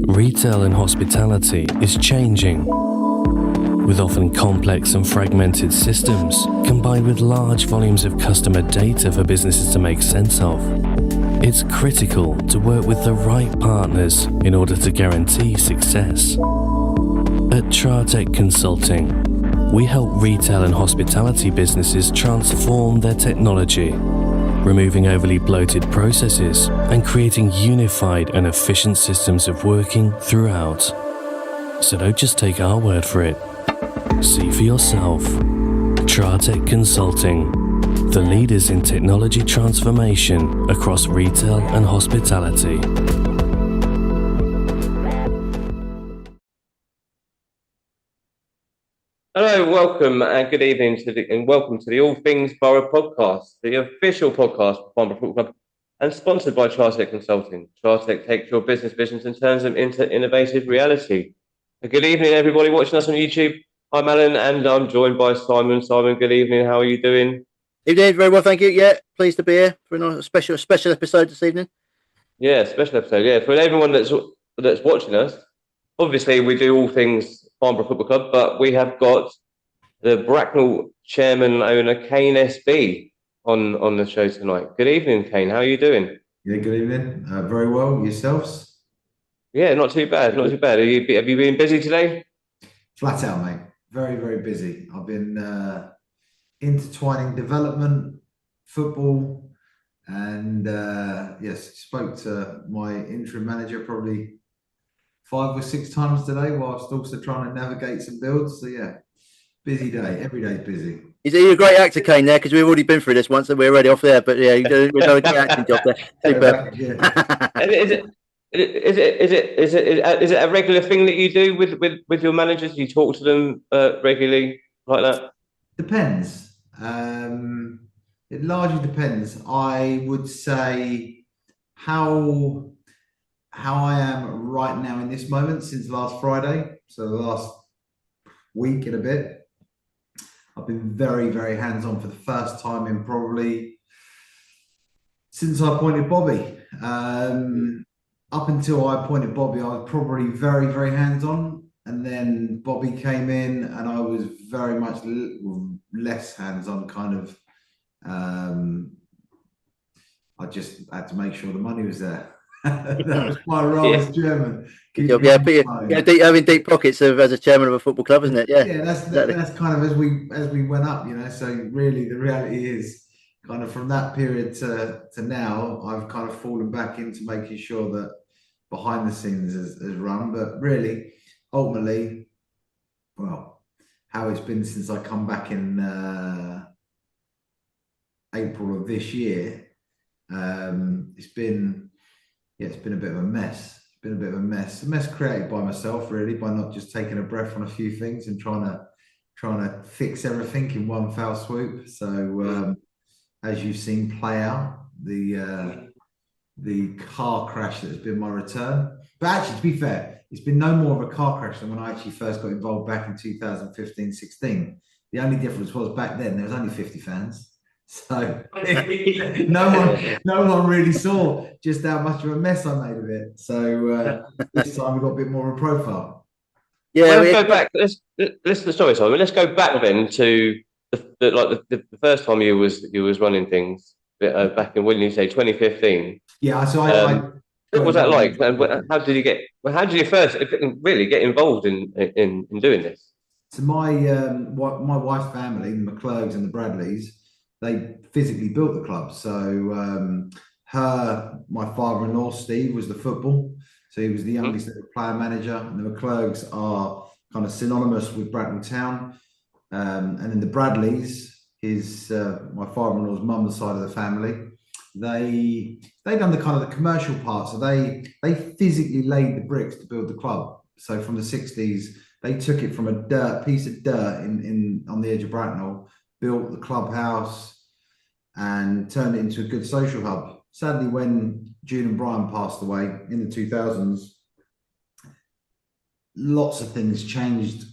Retail and hospitality is changing, with often complex and fragmented systems combined with large volumes of customer data for businesses to make sense of. It's critical to work with the right partners in order to guarantee success. At Tratec Consulting, we help retail and hospitality businesses transform their technology, removing overly bloated processes and creating unified and efficient systems of working throughout. So don't just take our word for it. See for yourself. Tratec Consulting, the leaders in technology transformation across retail and hospitality. Hello, welcome and good evening welcome to the All Things Borough podcast, the official podcast for Farnborough Football Club and sponsored by Tratec Consulting. Tratec takes your business visions and turns them into innovative reality. Good evening, everybody watching us on YouTube. I'm Alan and I'm joined by Simon. Simon, good evening. How are you doing? Evening, very well, thank you. Yeah, pleased to be here for a special episode this evening. Yeah, special episode. Yeah, for everyone that's watching us, obviously we do all things Farnborough Football Club, but we have got the Bracknell chairman owner Kayne SB on the show tonight. Good evening, Kayne. How are you doing? Yeah, good evening. Very well. Yourselves? Yeah, not too bad. Not too bad. Have you been busy today? Flat out, mate. Very, very busy. I've been intertwining development, football, and yes, spoke to my interim manager probably 5 or 6 times today, whilst also trying to navigate some builds. So yeah, busy day. Every day busy. You're a great actor, Kayne, there, because we've already been through this once and we're already off there. But yeah, you've done a great acting job there. Super. Is it a regular thing that you do with your managers? Do you talk to them regularly like that? Depends. It largely depends. I would say how I am right now in this moment since last Friday, so the last week and a bit, I've been very, very hands-on for the first time in probably since I appointed Bobby. Up until I appointed Bobby, I was probably very, very hands-on, and then Bobby came in and I was very much less hands-on, kind of. I just had to make sure the money was there. That was my role as chairman. Having deep pockets as a chairman of a football club, isn't it? Yeah, yeah. That's kind of as we went up, you know. So really, the reality is, kind of from that period to now, I've kind of fallen back into making sure that behind the scenes is run. But really, ultimately, well, how it's been since I come back in April of this year, it's been a bit of a mess. It's been a bit of a mess created by myself, really, by not just taking a breath on a few things and trying to fix everything in one foul swoop. So as you've seen play out, the car crash that has been my return. But actually, to be fair, it's been no more of a car crash than when I actually first got involved back in 2015-16. The only difference was back then there was only 50 fans. So no one really saw just how much of a mess I made of it. So this time we got a bit more of a profile. Yeah, let's go back. Let's go back then to the first time you was running things back in, when you say 2015. Yeah, so what was that like? And how did you first really get involved in doing this? So my wife's family, the McClurgs and the Bradleys, they physically built the club. So my father-in-law, Steve, was the football. So he was the youngest player manager. And the McClurgs are kind of synonymous with Bracknell Town. And then the Bradleys, my father-in-law's mum's side of the family, they done the kind of the commercial part. So they physically laid the bricks to build the club. So from the 60s, they took it from a piece of dirt on the edge of Bracknell, built the clubhouse and turned it into a good social hub. Sadly, when June and Brian passed away in the 2000s, lots of things changed.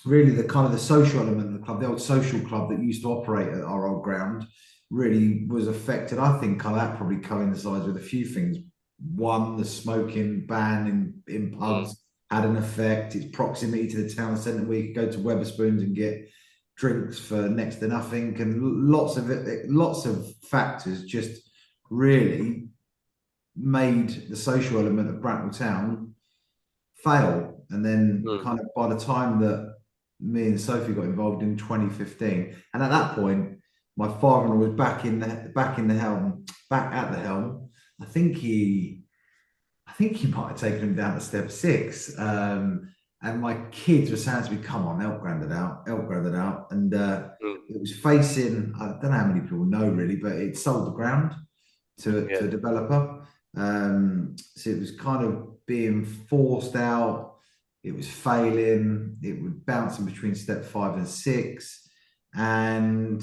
Really, the kind of the social element of the club, the old social club that used to operate at our old ground, really was affected. I think that probably coincides with a few things. one, the smoking ban in pubs had an effect. Its proximity to the town centre, where you could go to Wetherspoons and get drinks for next to nothing, and lots of factors just really made the social element of Bracknell town fail. And then kind of by the time that me and Sophie got involved in 2015, and at that point my father-in-law was back at the helm. I think he might have taken him down to step 6. And my kids were saying to me, come on, help Grandad out. And it was facing, I don't know how many people know really, but it sold the ground to a developer. So it was kind of being forced out. It was failing. It was bouncing between step 5 and 6. And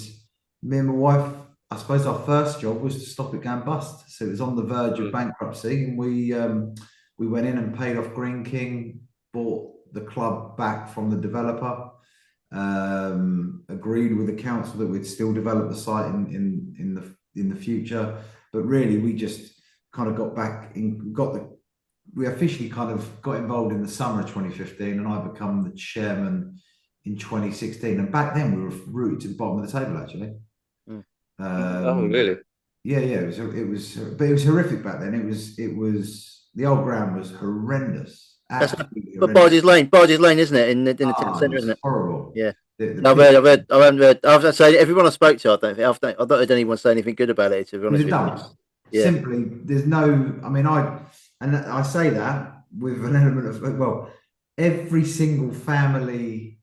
me and my wife, I suppose our first job was to stop it going bust. So it was on the verge of bankruptcy, and we went in and paid off Green King, bought the club back from the developer, agreed with the council that we'd still develop the site in the future. But really, we just kind of got back in, we officially kind of got involved in the summer of 2015, and I become the chairman in 2016. And back then, we were rooted to the bottom of the table, actually. Oh, really? Yeah. It was, but it was horrific back then. It was the old ground was horrendous. That's Barge's Lane, isn't it? In the town centre, isn't it? Horrible. Yeah. I've said everyone I spoke to, I've not heard anyone say anything good about it. To be honest with you, simply, there's no. I mean, I say that with an element of every single family,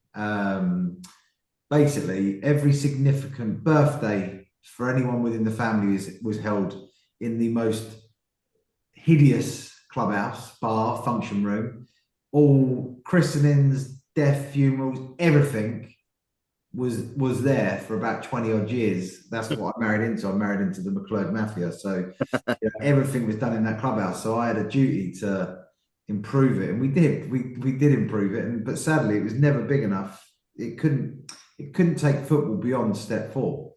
basically every significant birthday for anyone within the family was held in the most hideous clubhouse, bar, function room. All christenings, death, funerals, everything was there for about 20 odd years. That's what I married into. I married into the McClurg Mafia. So everything was done in that clubhouse. So I had a duty to improve it, and we did. We did improve it, but sadly, it was never big enough. It couldn't take football beyond step 4.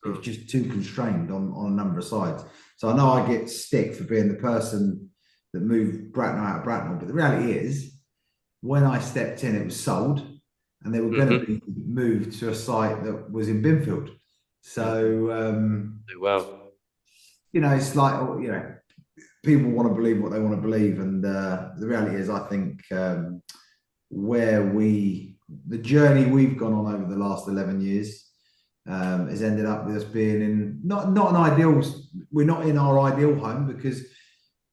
It was just too constrained on a number of sides. So I know I get stick for being the person that moved Bracknell out of Bracknell, but the reality is, when I stepped in, it was sold, and they were going to be moved to a site that was in Binfield. So, it's like, people want to believe what they want to believe. And the reality is, I think the journey we've gone on over the last 11 years has ended up with us being in we're not in our ideal home, because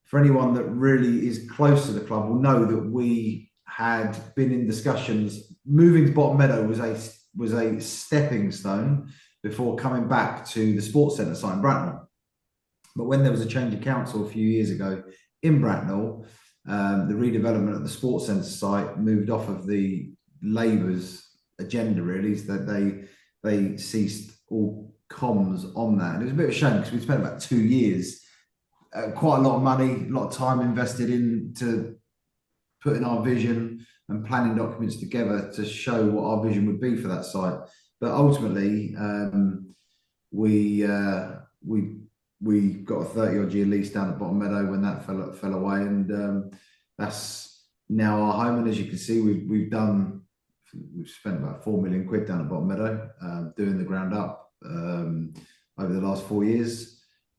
for anyone that really is close to the club will know that we had been in discussions. Moving to Bottom Meadow was a stepping stone before coming back to the sports centre site in Bracknell. But when there was a change of council a few years ago in Bracknell, the redevelopment of the sports centre site moved off of the Labour's agenda, really, is that they ceased all comms on that. And it was a bit of a shame, because we spent about 2 years, quite a lot of money, a lot of time invested into putting our vision and planning documents together to show what our vision would be for that site. But ultimately, we got a 30-odd year lease down at Bottom Meadow when that fell away, and that's now our home. And as you can see, we've spent about £4 million down at Bottom Meadow, doing the ground up over the last 4 years.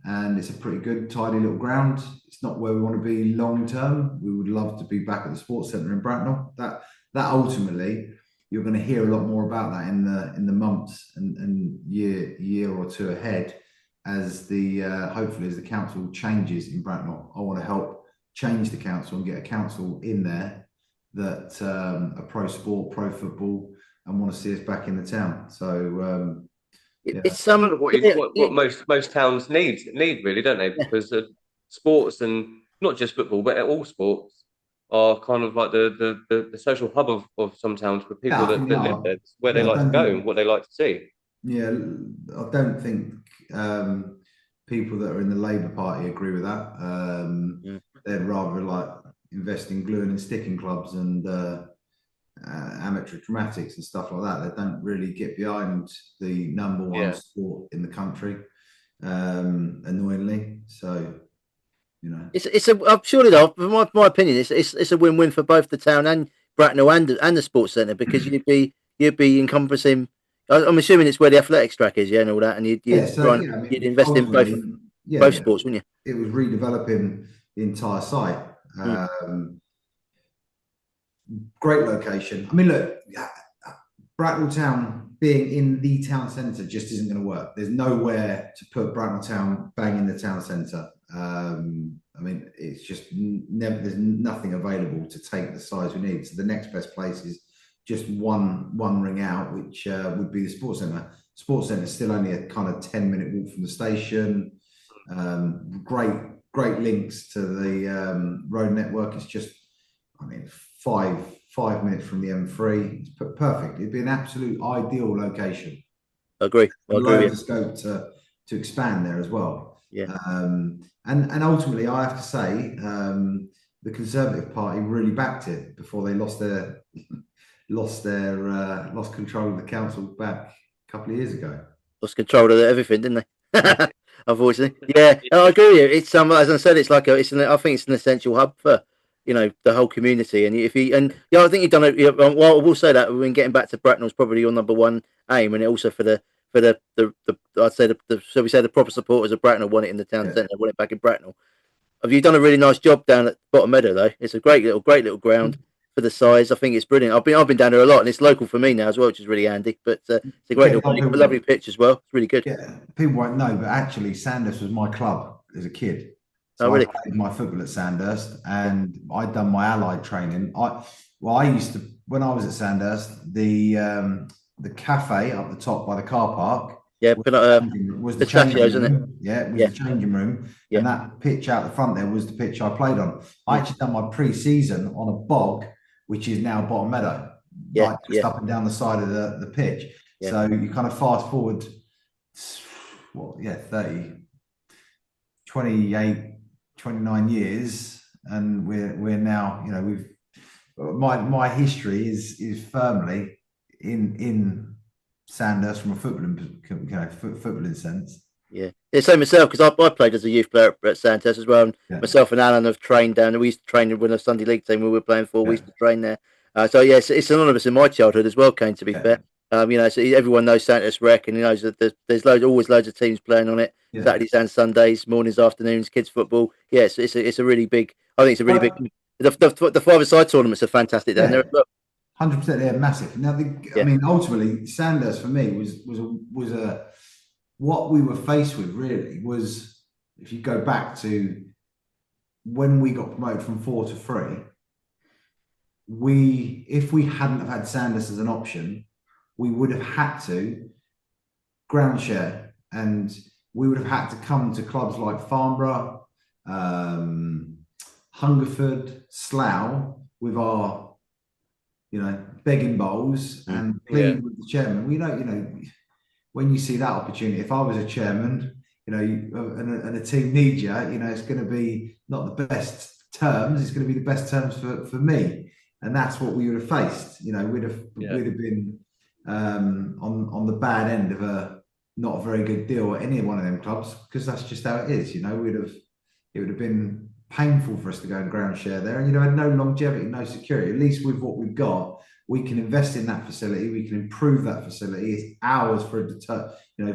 And it's a pretty good, tidy little ground. It's not where we want to be long term. We would love to be back at the sports centre in Bracknell. That ultimately, you're going to hear a lot more about that in the months and year or two ahead, as hopefully as the council changes in Bracknell. I want to help change the council and get a council in there that are pro sport, pro football, and want to see us back in the town. So it's what most towns need really, don't they? Because sports, and not just football, but all sports, are kind of like the social hub of some towns for people that live there, where they like to go and what they like to see. Yeah, I don't think people that are in the Labour Party agree with that. They'd rather like invest in gluing and sticking clubs and amateur dramatics and stuff like that. They don't really get behind the number one sport in the country, annoyingly. So I'm surely though, for my opinion, it's a win-win for both the town and Bracknell and the sports centre, because you'd be encompassing. I'm assuming it's where the athletics track is, yeah, and all that, and you'd invest in ultimately, both sports, wouldn't you? It was redeveloping the entire site. Great location. I mean, look, Bracknell Town being in the town centre just isn't going to work. There's nowhere to put Bracknell Town bang in the town centre. I mean, it's just there's nothing available to take the size we need. So the next best place is just one ring out, which would be the sports centre. Sports centre is still only a kind of 10-minute walk from the station. Great links to the road network. It's just, I mean, five minutes from the M3. It's perfect. It'd be an absolute ideal location. Agree. Loads of scope to expand there as well. Yeah. And ultimately, I have to say, the Conservative Party really backed it before they lost control of the council back a couple of years ago. Lost control of everything, didn't they? Unfortunately, yeah. I agree with you. It's as I said, it's like I think it's an essential hub for the whole community. And I think you've done it. Well, I will say that when getting back to Bracknell is probably your number one aim, and also for the I'd say shall we say the proper supporters of Bracknell want it in the town centre, want it back in Bracknell. Have you done a really nice job down at Bottom Meadow though? It's a great little ground for the size. I think it's brilliant. I've been down there a lot, and it's local for me now as well, which is really handy. But it's a great little lovely pitch as well. It's really good. Yeah, people won't know, but actually Sandhurst was my club as a kid. So really? I played my football at Sandhurst, and I'd done my allied training. I used to, when I was at Sandhurst, the cafe up the top by the car park. Yeah, was the changing room, isn't it? Yeah, it was the changing room. Yeah. And that pitch out the front there was the pitch I played on. I actually done my pre-season on a bog, which is now Bottom Meadow. Just up and down the side of the pitch. Yeah. So you kind of fast forward, 29 years, and we're now, my history is firmly in Sandhurst from a footballing sense. Yeah, same myself, because I played as a youth player at Sandhurst as well. And myself and Alan have trained down there. We used to train when the Sunday League team we were playing for. We used to train there. So yes, it's synonymous in my childhood as well, Kayne. To be fair, so everyone knows Sandhurst Rec, and knows that there's always loads of teams playing on it. Yeah. Saturdays and Sundays, mornings, afternoons, kids football. Yes, it's a really big. I think it's a really big. The five-a-side tournaments are fantastic down there as well. 100%, they're massive. Now, I mean, ultimately, Sandhurst for me was what we were faced with. Really, was if you go back to when we got promoted from 4 to 3, if we hadn't have had Sandhurst as an option, we would have had to ground share, and we would have had to come to clubs like Farnborough, Hungerford, Slough with our begging bowls and pleading with the chairman. We when you see that opportunity, if I was a chairman, and a team needs you, it's going to be not the best terms. It's going to be the best terms for me, and that's what we would have faced. We'd have been on the bad end of a not a very good deal at any one of them clubs, because that's just how it is. It would have been painful for us to go and ground share there, and had no longevity, no security. At least with what we've got, we can invest in that facility, we can improve that facility. It's ours for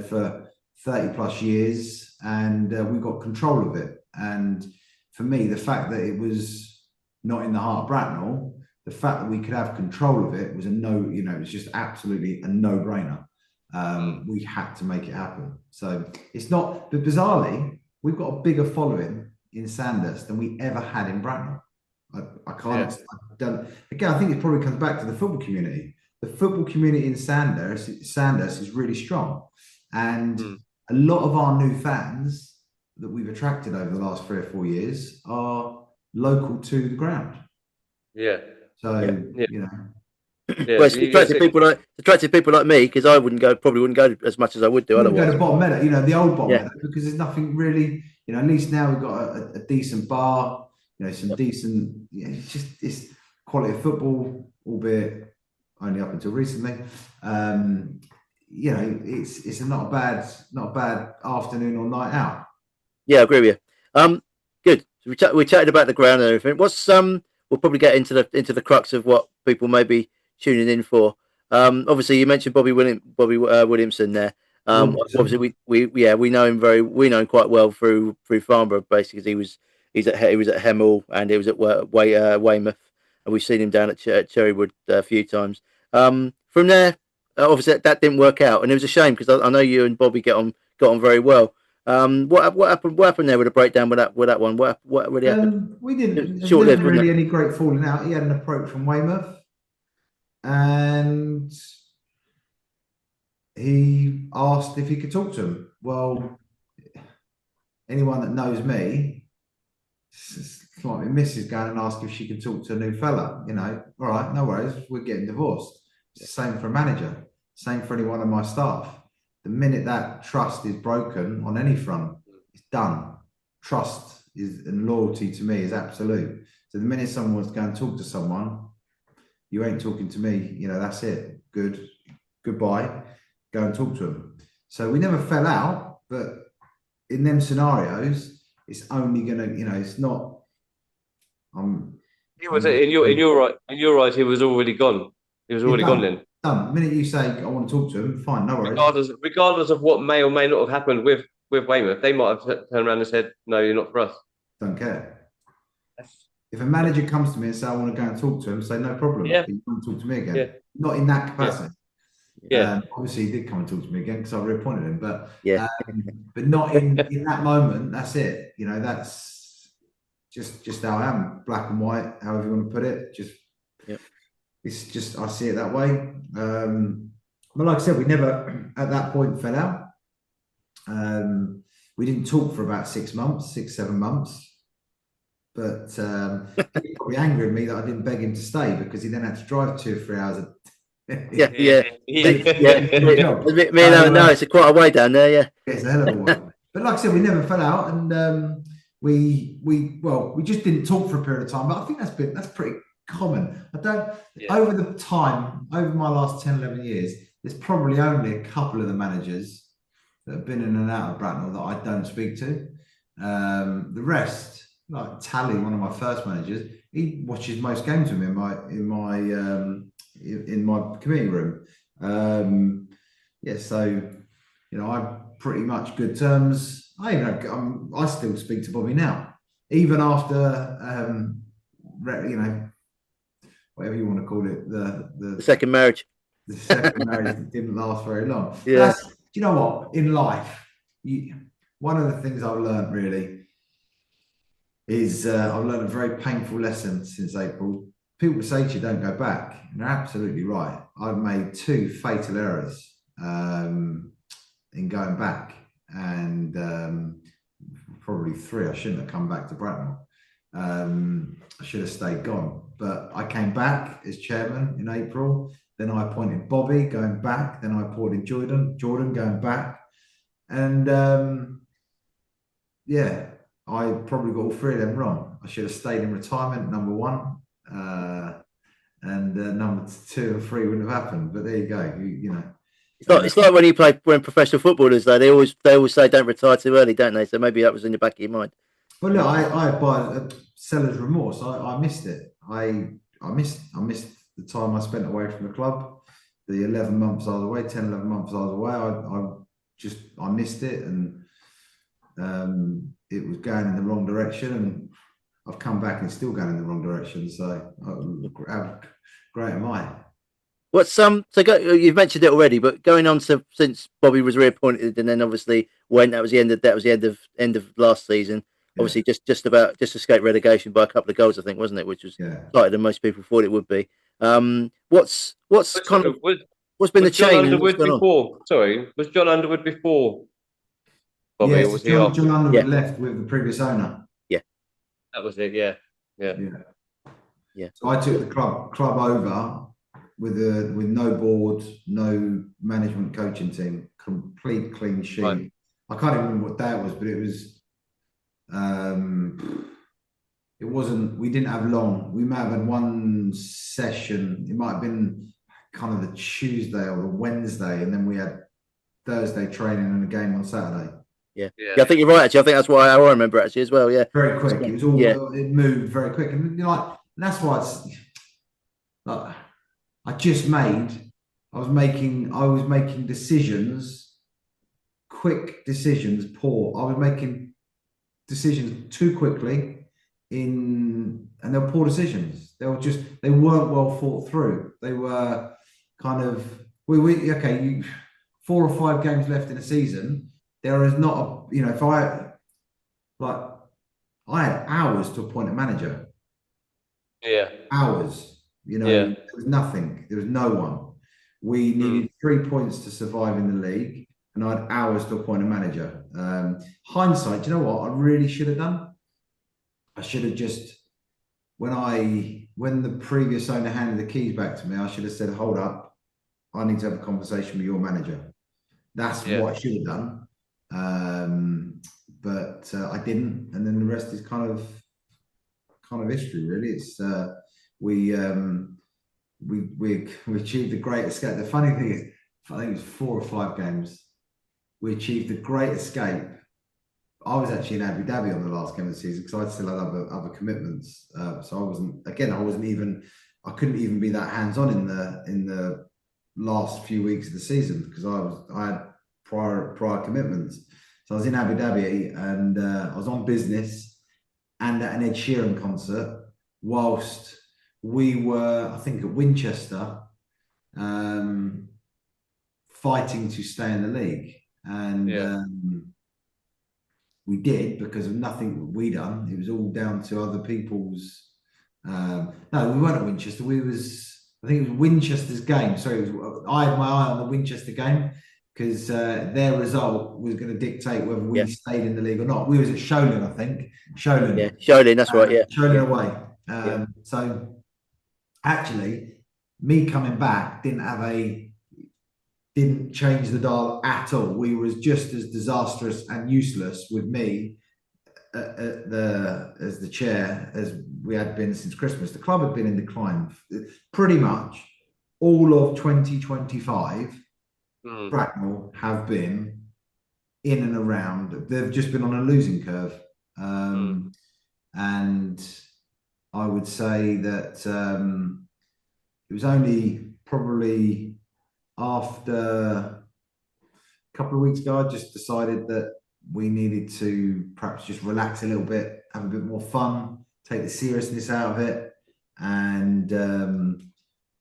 for 30 plus years, and we've got control of it. And for me, the fact that it was not in the heart of Bracknell, the fact that we could have control of it was it was just absolutely a no-brainer. We had to make it happen. So it's not, but bizarrely, we've got a bigger following in Sandhurst than we ever had in Bracknell. I can't. Again, I think it probably comes back to the football community. The football community in Sandhurst is really strong, and a lot of our new fans that we've attracted over the last 3 or 4 years are local to the ground. Yeah. So well, it's attractive people like me, because I probably wouldn't go as much as I would do otherwise. Go to Bottom Meadow, the old Bottom Meadow, because there's nothing really. At least now we've got a decent bar, some decent. It's quality of football, albeit only up until recently. It's not a bad afternoon or night out. Yeah, I agree with you. Good. So we chatted about the ground and everything. What's we'll probably get into the crux of what people may be tuning in for. Obviously you mentioned Bobby Williamson there. Williamson. Obviously we know him quite well through Farnborough, basically, because he was at Hemel and he was at Weymouth, and we've seen him down at Cherrywood a few times. From there, obviously that didn't work out, and it was a shame because I know you and Bobby got on very well. What happened? What happened there with the breakdown with that one? What really happened? We It didn't. was There short-lived, wasn't wasn't really it? any great falling out. He had an approach from Weymouth, and he asked if he could talk to him. Well, anyone that knows me, it's like my missus going and ask if she can talk to a new fella. You know, all right, no worries. We're getting divorced. It's the same for a manager. Same for any one of my staff. The minute that trust is broken on any front, it's done. Trust is and loyalty to me is absolute. So the minute someone wants to go and talk to someone, you ain't talking to me. You know, that's it. Goodbye. Go and talk to them. So we never fell out, but in them scenarios, it's only gonna, you know, it's not. He was in your eyes. He was already gone. He was already gone then. Done. The minute you say I want to talk to him, fine, no worries. Regardless of what may or may not have happened with Weymouth, they might have turned around and said, "No, you're not for us." Don't care. If a manager comes to me and say I want to go and talk to him, say no problem. Yeah. But you want to talk to me again? Yeah. Not in that capacity. Yeah. Obviously, he did come and talk to me again because I reappointed him, but but not in that moment. That's it. You know, that's just how I am, black and white, however you want to put it. It's just I see it that way. But like I said, we never at that point fell out. We didn't talk for about 6 months, 7 months. But he's probably angry at me that I didn't beg him to stay because he then had to drive 2 or 3 hours. Me no, it's quite a way down there. Yeah, it's a hell of a way. But like I said, we never fell out, and we just didn't talk for a period of time. But I think that's pretty common. Over my last 10, 11 years, there's probably only a couple of the managers that have been in and out of Bracknell that I don't speak to. The rest, like Tally, one of my first managers, he watches most games with me in my committee room. So you know, I'm pretty much good terms. I still speak to Bobby now, even after you know, whatever you want to call it, the second marriage. The second marriage didn't last very long. Yeah. Do you know what? In life, one of the things I've learned really is I've learned a very painful lesson since April. People say to you, don't go back. And they're absolutely right. I've made 2 fatal errors in going back, and probably 3. I shouldn't have come back to Bracknell. I should have stayed gone. But I came back as chairman in April. Then I appointed Bobby going back. Then I appointed Jordan going back. And I probably got all 3 of them wrong. I should have stayed in retirement, number 1. And number 2 and 3 wouldn't have happened. But there you go. You know. It's like when professional footballers, though, they always say don't retire too early, don't they? So maybe that was in the back of your mind. Well, no, I by a seller's remorse. I missed it. I missed the time I spent away from the club. The 11 months I was away, 10, 11 months I was away. I missed it, and it was going in the wrong direction. And I've come back and it's still going in the wrong direction. So how great am I? What's you've mentioned it already, but going on to since Bobby was reappointed, and then obviously that was the end of last season. Obviously, just escaped relegation by a couple of goals, I think, wasn't it? Which was tighter than most people thought it would be. What's been the change? Was John Underwood before Bobby? Yes, Or was John Underwood left with the previous owner. Yeah, that was it. Yeah. So I took the club over with no board, no management, coaching team, complete clean sheet. Right. I can't even remember what day it was, but it was. It wasn't. We didn't have long. We might have had one session. It might have been kind of the Tuesday or the Wednesday, and then we had Thursday training and a game on Saturday. Yeah. I think you're right. Actually, I think that's why I remember actually as well. Yeah, very quick. It was all yeah, it moved very quick, and that's why it's like I just made. I was making decisions, quick decisions. Poor. I was making decisions too quickly, and they were poor decisions. They weren't well thought through. They were kind of okay. 4 or 5 games left in a season. There is not a if I had hours to appoint a manager. Yeah. Hours. There was nothing. There was no one. We needed 3 points to survive in the league, and I had hours to appoint a manager. Hindsight, do you know what I really should have done? I should have just when the previous owner handed the keys back to me, I should have said, "Hold up, I need to have a conversation with your manager." That's what I should have done. But I didn't, and then the rest is kind of history, really. It's we achieved the great escape. The funny thing is, I think it was 4 or 5 games. We achieved the great escape. I was actually in Abu Dhabi on the last game of the season because I still had other commitments. So I couldn't even be that hands-on in the last few weeks of the season because I had prior commitments. So I was in Abu Dhabi and I was on business and at an Ed Sheeran concert whilst we were, I think, at Winchester, fighting to stay in the league. And we did because of nothing we done. It was all down to other people's. No, we weren't at Winchester. I think it was Winchester's game. Sorry, I had my eye on the Winchester game because their result was going to dictate whether we stayed in the league or not. We was at Sholing, I think. Sholing. Yeah, Sholing. That's right. Yeah, Sholing away. So actually, me coming back didn't change the dial at all. We was just as disastrous and useless with me as the chair as we had been since Christmas. The club had been in decline pretty much all of 2025. Bracknell have been in and around. They've just been on a losing curve, and I would say that it was only probably after a couple of weeks ago, I just decided that we needed to perhaps just relax a little bit, have a bit more fun, take the seriousness out of it. And I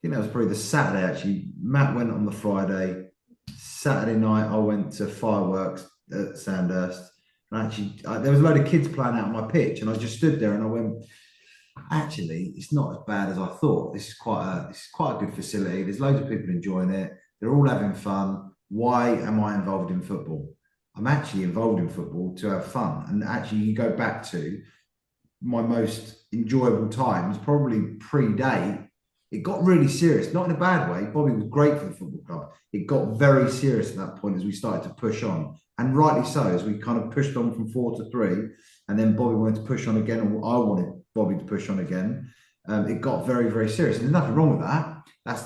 think that was probably the Saturday, actually. Matt went on the Friday. Saturday night, I went to fireworks at Sandhurst. And actually, there was a load of kids playing out on my pitch. And I just stood there and I went, actually, it's not as bad as I thought. This is quite a good facility. There's loads of people enjoying it. They're all having fun. Why am I involved in football? I'm actually involved in football to have fun. And actually, you go back to my most enjoyable times, probably pre-date. It got really serious, not in a bad way. Bobby was great for the football club. It got very serious at that point as we started to push on. And rightly so, as we kind of pushed on from 4 to 3. And then Bobby wanted to push on again, and I wanted Bobby to push on again. It got very, very serious. And there's nothing wrong with that.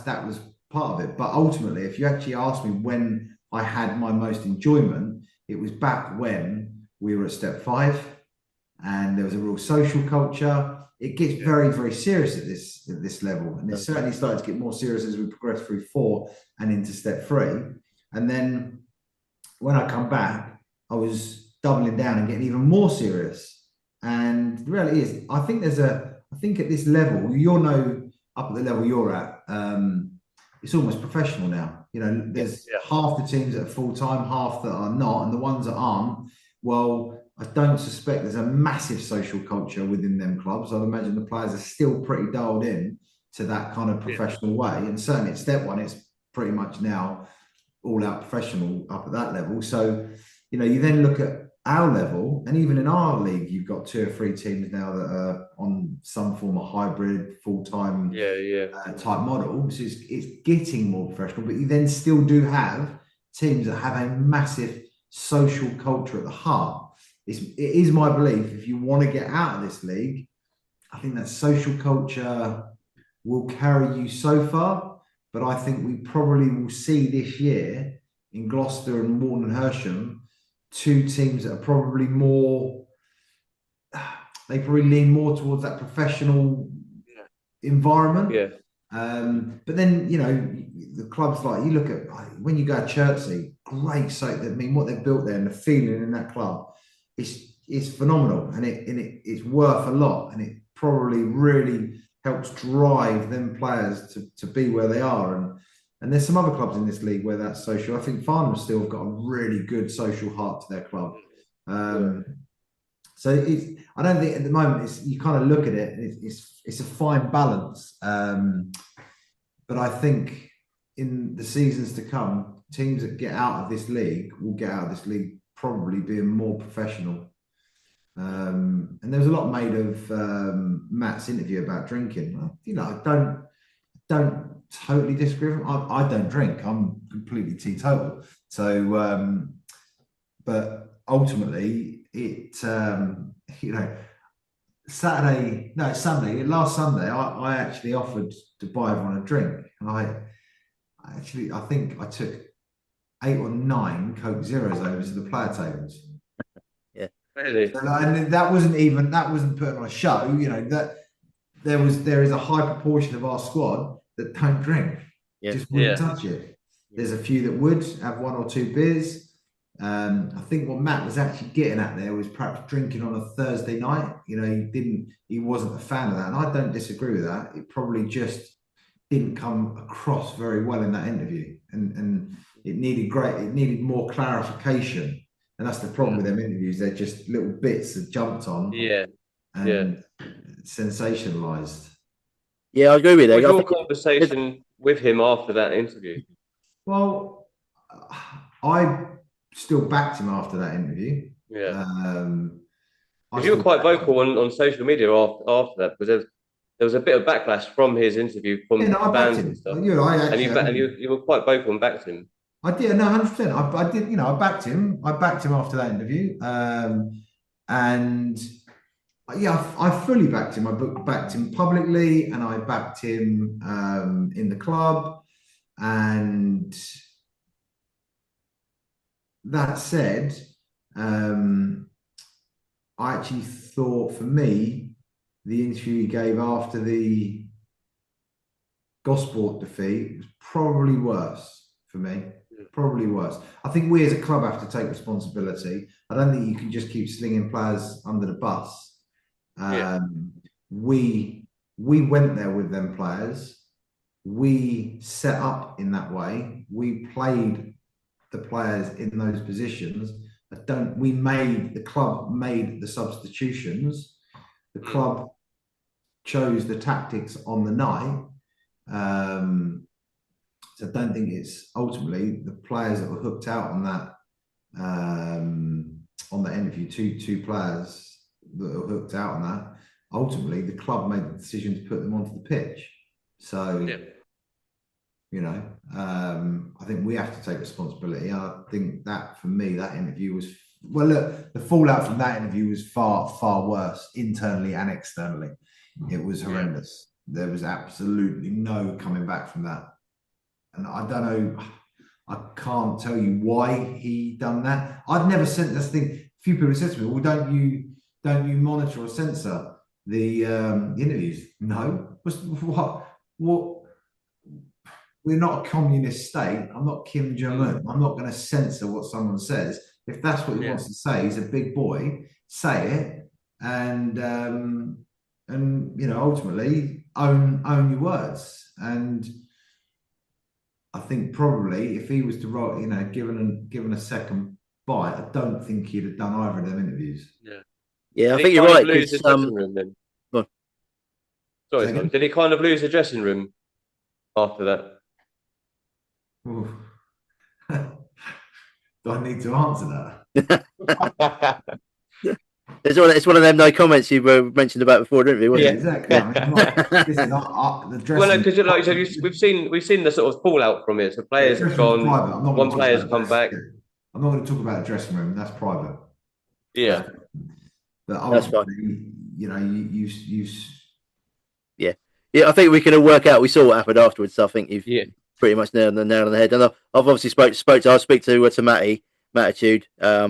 That was part of it. But ultimately, if you actually ask me when I had my most enjoyment, it was back when we were at step 5 and there was a real social culture. It gets very, very serious at this level. And it certainly started to get more serious as we progressed through 4 and into step 3. And then when I come back, I was doubling down and getting even more serious. And the reality is, I think at this level, up at the level you're at, it's almost professional now. There's half the teams that are full-time, half that are not, and the ones that aren't, well, I don't suspect there's a massive social culture within them clubs. I'd imagine the players are still pretty dialed in to that kind of professional way. And certainly at step 1, it's pretty much now all out professional up at that level. So, you then look at our level, and even in our league, you've got 2 or 3 teams now that are on some form of hybrid, full-time type model. So it's getting more professional, but you then still do have teams that have a massive social culture at the heart. It is my belief, if you want to get out of this league, I think that social culture will carry you so far, but I think we probably will see this year in Gloucester and Morton and Hersham two teams that are probably more. They probably lean more towards that professional environment. Yeah. But then, you know, the clubs, like you look at when you go to Chertsey, great site. I mean, what they've built there and the feeling in that club is phenomenal, and it's worth a lot, and it probably really helps drive them players to be where they are. And there's some other clubs in this league where that's social. I think Farnham still have got a really good social heart to their club. So I don't think at the moment you kind of look at it, it's a fine balance. But I think in the seasons to come, teams that get out of this league will get out of this league probably being more professional. And there was a lot made of Matt's interview about drinking. You know, I don't totally disagree with him. I don't drink. I'm completely teetotal. So, but ultimately, you know, Sunday, last Sunday, I actually offered to buy everyone a drink, and I think I took 8 or 9 Coke Zeros over to the player tables. Yeah, really. And that wasn't putting on a show. You know, that there is a high proportion of our squad that don't drink, just wouldn't touch it. There's a few that would have 1 or 2 beers. I think what Matt was actually getting at there was perhaps drinking on a Thursday night. You know, he wasn't a fan of that, and I don't disagree with that. It probably just didn't come across very well in that interview, and it needed more clarification. And that's the problem with them interviews; they're just little bits that jumped on, and sensationalized. Yeah, I agree with that. What was your conversation with him after that interview? Well, I still backed him after that interview. Yeah. You were quite vocal on social media after that, because there was a bit of backlash from his interview from fans and stuff. You were quite vocal and backed him. I did, no, 100%. I did, you know, I backed him. I backed him after that interview. And yeah, I fully backed him. I backed him publicly, and I backed him in the club. And that said, I actually thought, for me, the interview he gave after the Gosport defeat was probably worse for me. Probably worse. I think we as a club have to take responsibility. I don't think you can just keep slinging players under the bus. We went there with them players. We set up in that way. We played the players in those positions. The club made the substitutions. The club chose the tactics on the night. So I don't think it's ultimately the players that were hooked out on that interview. Two players that were hooked out on that. Ultimately, the club made the decision to put them onto the pitch. So, you know, I think we have to take responsibility. I think that, for me, that interview was, well, look, the fallout from that interview was far, far worse, internally and externally. It was horrendous. There was absolutely no coming back from that. And I don't know, I can't tell you why he done that. I'd never sent this thing. A few people said to me, well, don't you monitor or censor the interviews? No. What? We're not a communist state. I'm not Kim Jong-un. I'm not going to censor what someone says. If that's what he wants to say, he's a big boy, say it, and you know, ultimately own your words. And I think probably if he was to write, you know, given a second bite, I don't think he'd have done either of them interviews. Yeah, I think you're right. Sorry, Tom. Did he kind of lose the dressing room after that? Do I need to answer that? It's one of them no comments you were mentioned about before, didn't we? Yeah, exactly. I mean, the dressing well, no, because like you said, we've seen the sort of fallout from it. So players have gone. One player's come back. I'm not going to talk about the dressing room. That's private. Yeah, but that's fine. You know, yeah. I think we can all work out. We saw what happened afterwards. So I think you've pretty much nailed on the head. And I've obviously I'll speak to Matty attitude. I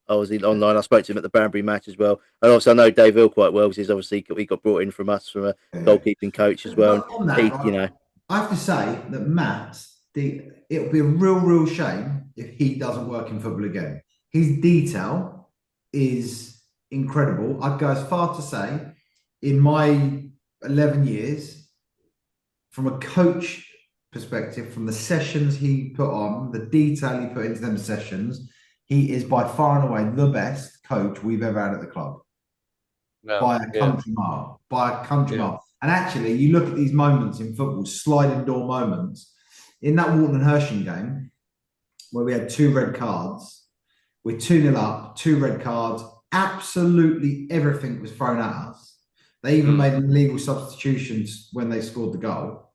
was online. I spoke to him at the Banbury match as well, and also I know Dave Hill quite well because he's obviously he got brought in from us from a goalkeeping coach as well. But on that, He, right, I have to say that Matt, it'll be a real shame if he doesn't work in football again. His detail is incredible. I'd go as far to say, in my 11 years, from a coach perspective, from the sessions he put on, the detail he put into them sessions, he is by far and away the best coach we've ever had at the club. No, By a country mile. By a country mile. And actually, you look at these moments in football, sliding door moments. In that Walton and Hersham game, where we had 2 red cards, we're 2-0 up, 2 red cards, absolutely everything was thrown at us. They even made illegal substitutions when they scored the goal.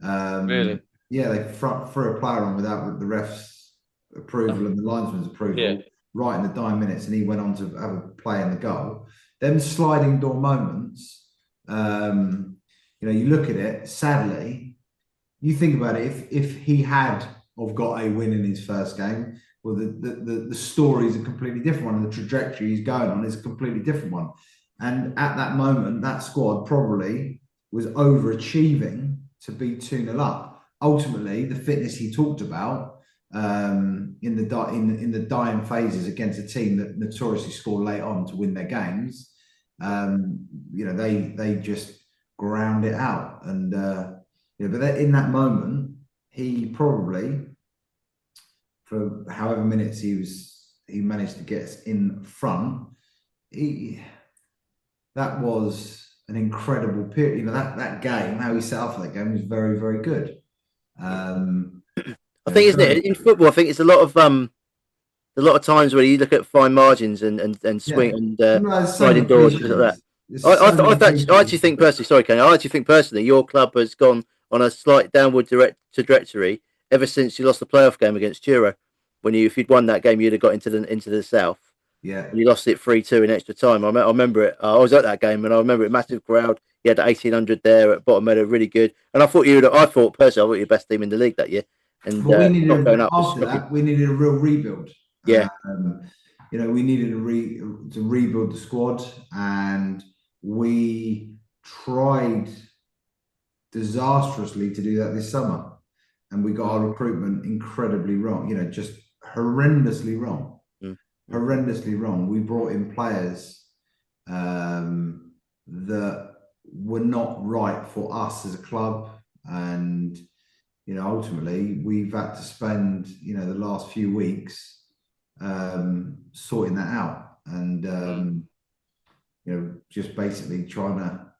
Really? Yeah, they threw a player on without the ref's approval and the linesman's approval right in the dying minutes, and he went on to have a play in the goal. Them sliding door moments, you look at it, sadly, you think about it, if he had got a win in his first game, well, the story is a completely different one, and the trajectory he's going on is a completely different one. And at that moment, that squad probably was overachieving to be 2-0 up. Ultimately, the fitness he talked about in the dying phases against a team that notoriously score late on to win their games, they just ground it out. And but in that moment, he probably, for however minutes he managed to get us in front, that was an incredible period. That game, how he set up for that game was very, very good. I think, isn't it, in football? I think it's a lot of times where you look at fine margins and swing and sliding doors and like that. I actually think personally, sorry, Kayne, I actually think personally your club has gone on a slight downward trajectory ever since you lost the playoff game against Truro. If you'd won that game, you'd have got into the south. Yeah, and you lost it 3-2 in extra time. I remember it. I was at that game, and I remember it. Massive crowd. You had 1,800 there at bottom meadow, really good. And I thought I thought personally, I thought you were the best team in the league that year. And we needed after that, we needed a real rebuild. Yeah, we needed to rebuild the squad, and we tried disastrously to do that this summer, and we got our recruitment incredibly wrong. Just horrendously wrong. Horrendously wrong. We brought in players that were not right for us as a club, and ultimately we've had to spend the last few weeks sorting that out, and just basically trying to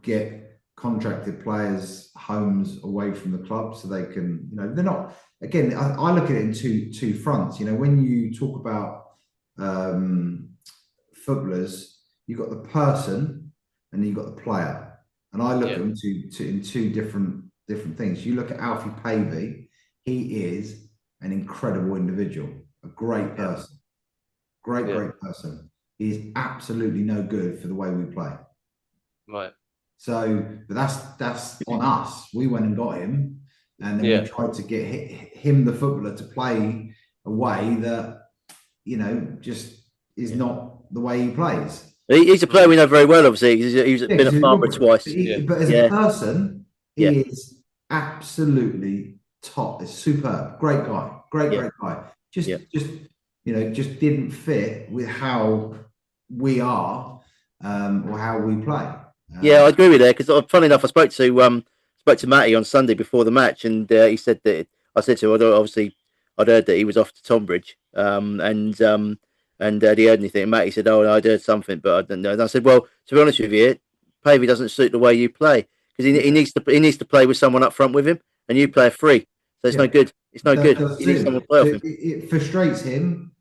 get contracted players homes away from the club so they can, they're not. Again, I look at it in two fronts. When you talk about footballers, you've got the person and then you've got the player. And I look at them in two different things. You look at Alfie Pavey, he is an incredible individual, a great person, great person. He is absolutely no good for the way we play. Right. So, but that's on us. We went and got him. And then we tried to get him, the footballer, to play a way that, just is not the way he plays. He's a player we know very well, obviously. He's been at Farnborough twice. But as a person, he is absolutely top. It's superb. Great guy. Great guy. Just didn't fit with how we are or how we play. I agree with that, because funny enough, I spoke to Matty on Sunday before the match, and he said that I said to him, obviously I'd heard that he was off to Tonbridge, and had he heard anything? And Matty said, "Oh, I'd heard something, but I didn't know." And I said, "Well, to be honest with you, Pavey doesn't suit the way you play, because he needs to play with someone up front with him, and you play a free, so it's no good. It's no good. He needs someone to play off him." It frustrates him.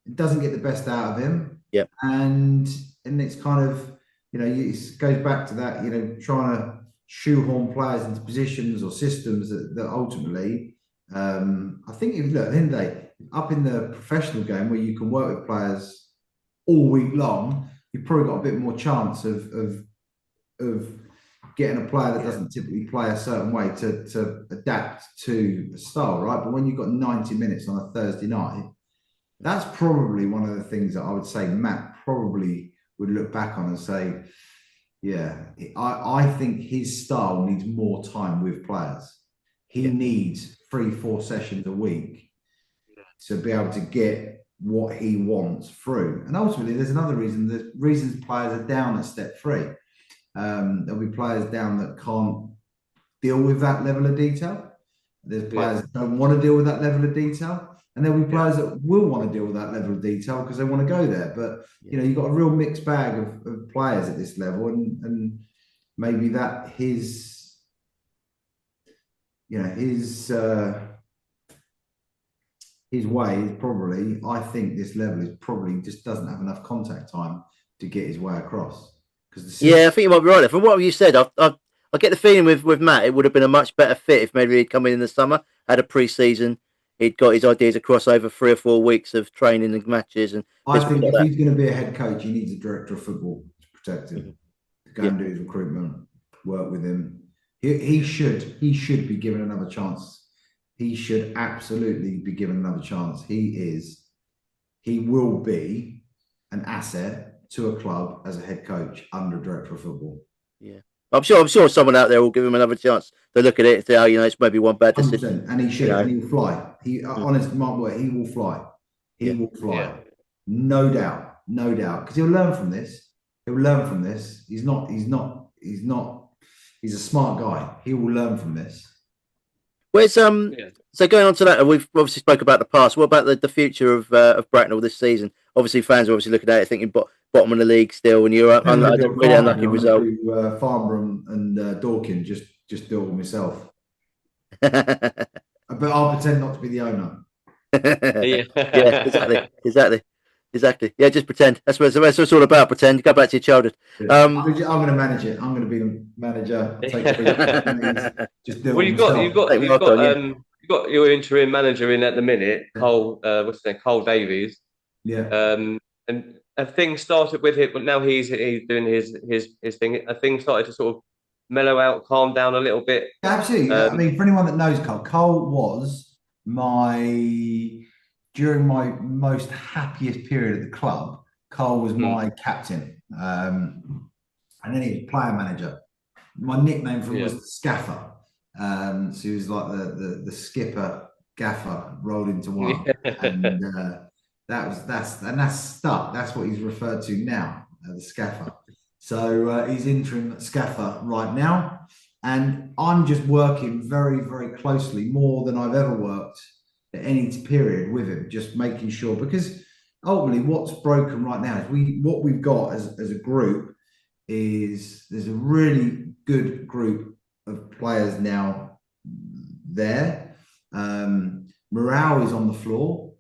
It doesn't get the best out of him. Yeah, and it's kind of it goes back to that trying to shoehorn players into positions or systems that ultimately, I think at the end of the day, up in the professional game where you can work with players all week long, you've probably got a bit more chance of getting a player that doesn't typically play a certain way to adapt to a style, right? But when you've got 90 minutes on a Thursday night, That's probably one of the things that I would say Matt probably would look back on and say, yeah, I think his style needs more time with players. He needs 3-4 sessions a week to be able to get what he wants through. And ultimately, there's another reason. The reasons players are down at step 3. There'll be players down that can't deal with that level of detail. There's players that don't want to deal with that level of detail. And there'll be players that will want to deal with that level of detail because they want to go there. But, you know, you've got a real mixed bag of players at this level. And maybe that his way is probably, I think this level is probably just doesn't have enough contact time to get his way across. I think you might be right there. From what you said, I get the feeling with Matt, it would have been a much better fit if maybe he'd come in the summer, had a pre-season, he'd got his ideas across over 3 or 4 weeks of training and matches. And I think if he's going to be a head coach, he needs a director of football to protect him, to go and do his recruitment, work with him. He should be given another chance. He should absolutely be given another chance. He will be an asset to a club as a head coach under director of football. Yeah. I'm sure someone out there will give him another chance to look at it and say, oh, you know, it's maybe one bad decision. 100%. And he should, and he'll fly. Honest, mark word, he will fly. He will fly. Yeah. No doubt. Because he'll learn from this. He's a smart guy. He will learn from this. Where's so going on to that, we've obviously spoke about the past. What about the future of Bracknell this season? Obviously, fans are obviously looking at it thinking bottom of the league still, and you're a really unlucky result. Farnborough and Dorking just do it with myself. But I'll pretend not to be the owner. Exactly. Yeah, just pretend. That's what it's all about. Pretend. Go back to your childhood. I'm going to manage it. I'm going to be the manager. Just do it. Well, you've got your interim manager in at the minute, Cole. What's his name? Cole Davies. Yeah. And have things started with it, but now he's doing his thing. Have things started to sort of mellow out, calm down a little bit? Yeah, absolutely. I mean, for anyone that knows Cole was during my most happiest period at the club, Cole was my captain. And then he was player manager. My nickname for him was the Scaffer. So he was like the skipper gaffer rolled into one. And that's stuck. That's what he's referred to now, the Scaffer. So he's interim Scaffer right now. And I'm just working very, very closely, more than I've ever worked at any period with him, just making sure, because ultimately what's broken right now is what we've got as a group is there's a really good group of players now there. Morale is on the floor,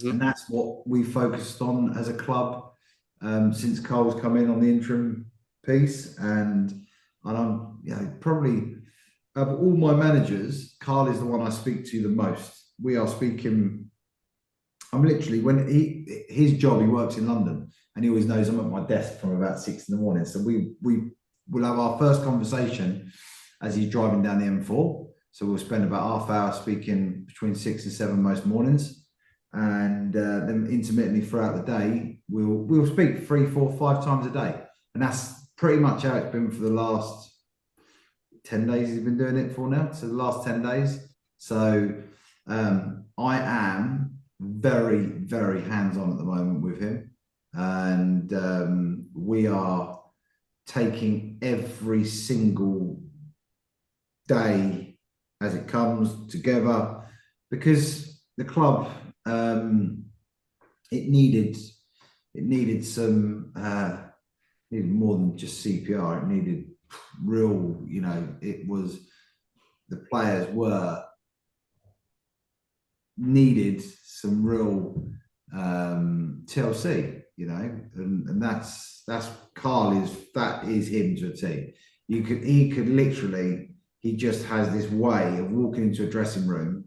and that's what we focused on as a club since Cole's come in on the interim piece. And I'm probably of all my managers, Carl is the one I speak to the most. We are speaking. I'm literally, when his job, he works in London, and he always knows I'm at my desk from about 6 in the morning. So we will have our first conversation as he's driving down the M4. So we'll spend about half hour speaking between 6 and 7 most mornings, and then intermittently throughout the day we'll speak 3, 4, 5 times a day, and that's pretty much how it's been for the last 10 days. He's been doing it for now, so the last 10 days. So I am very, very hands-on at the moment with him, and we are taking every single day as it comes together, because the club it needed some needed more than just CPR. It needed real, it was, the players needed some real TLC, and that's Carl that is him to a T. He could literally, he just has this way of walking into a dressing room,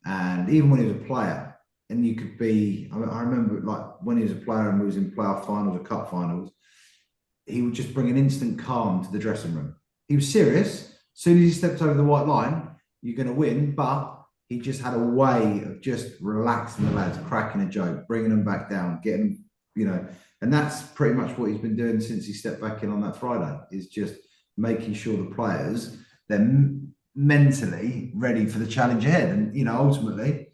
and even when he was a player, and you could be, I remember like when he was a player and we was in playoff finals or cup finals, he would just bring an instant calm to the dressing room. He was serious. As soon as he stepped over the white line, you're going to win, but he just had a way of just relaxing the lads, cracking a joke, bringing them back down, getting, and that's pretty much what he's been doing since he stepped back in on that Friday, is just making sure the players, they're mentally ready for the challenge ahead. And, ultimately,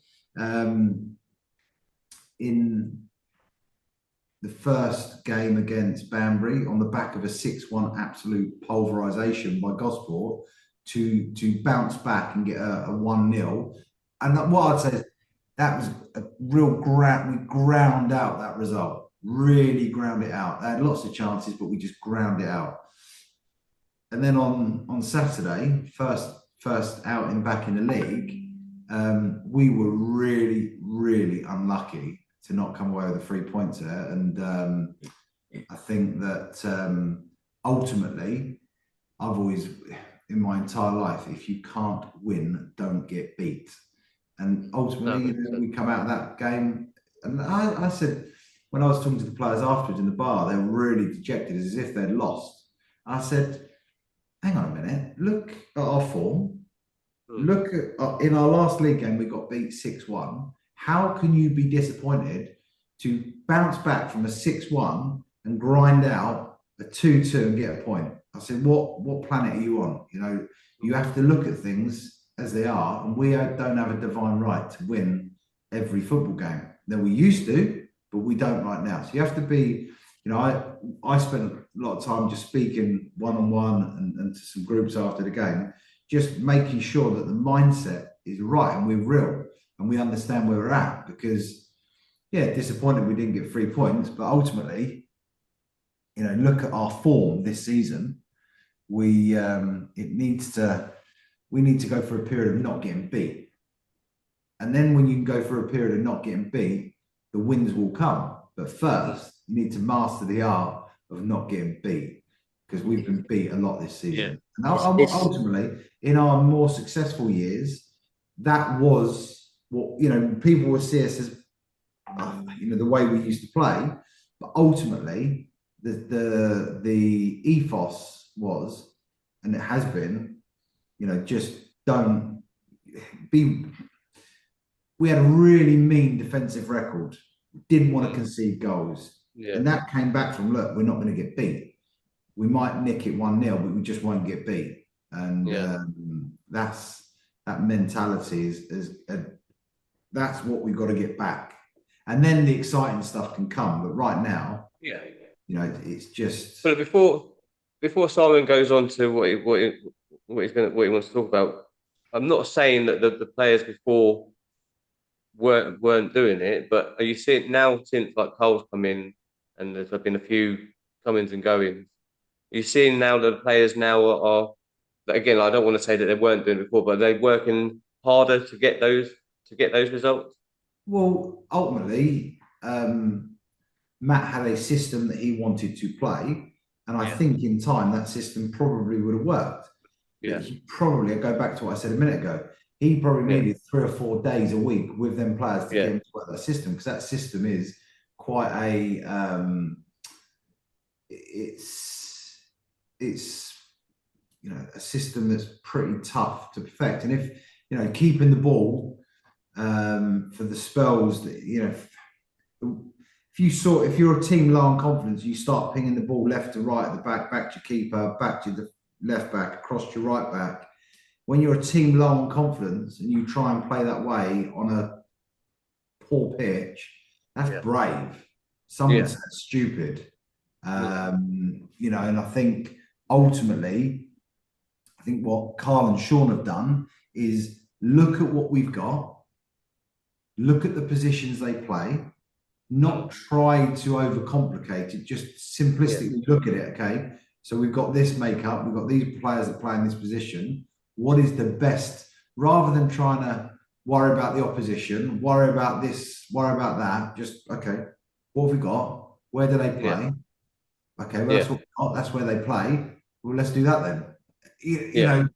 in the first game against Banbury, on the back of a 6-1 absolute pulverisation by Gosport, to bounce back and get a 1-0. And what I'd say is that was a real we ground out that result, really ground it out. They had lots of chances, but we just ground it out. And then on Saturday, first outing back in the league, we were really, really unlucky to not come away with the 3 points there. And I think that ultimately, I've always, in my entire life, if you can't win, don't get beat. And ultimately, we come out of that game, and I said, when I was talking to the players afterwards in the bar, they were really dejected, as if they'd lost. I said, hang on a minute, look at our form. Look at, in our last league game, we got beat 6-1. How can you be disappointed to bounce back from a 6-1 and grind out a 2-2 and get a point? I said, what planet are you on? You have to look at things as they are, and we don't have a divine right to win every football game. Now, we used to, but we don't right now. So you have to be, I spent a lot of time just speaking one-on-one and to some groups after the game, just making sure that the mindset is right and we're real and we understand where we're at. Because, disappointed we didn't get 3 points, but ultimately, look at our form this season. We need to go for a period of not getting beat. And then when you can go for a period of not getting beat, the wins will come. But first, you need to master the art of not getting beat, because we've been beat a lot this season. And ultimately, in our more successful years, that was what, people would see us as, the way we used to play. But ultimately, the ethos was, and it has been, just don't be. We had a really mean defensive record. Didn't want to concede goals. And that came back from, look, we're not going to get beat. We might nick it 1-0, but we just won't get beat. And that mentality is that's what we've got to get back. And then the exciting stuff can come. But right now, it's just. But before Simon goes on to what he wants to talk about, I'm not saying that the players before weren't doing it, but are you seeing now, since like Cole's come in and there's been a few comings and goings, are you seeing now that the players now are again, I don't want to say that they weren't doing it before, but are they working harder to get those results? Well, ultimately, Matt had a system that he wanted to play, and I think in time that system probably would have worked. Yeah. He probably, I go back to what I said a minute ago, he probably needed 3 or 4 days a week with them players to get him to work that system, because that system is quite a it's a system that's pretty tough to perfect. And if keeping the ball for the spells that if you're a team low on confidence, you start pinging the ball left to right at the back to your keeper, back to the left back, across to your right back. When you're a team low on confidence and you try and play that way on a poor pitch, that's brave. Some would say it's stupid. And I think ultimately, what Carl and Sean have done is look at what we've got, look at the positions they play, not try to overcomplicate it, just simplistically look at it, okay? So we've got this makeup, we've got these players that play in this position. What is the best, rather than trying to worry about the opposition, worry about this, worry about that, just, okay, what have we got? Where do they play? Okay, well, that's where they play. Well, let's do that then. You know,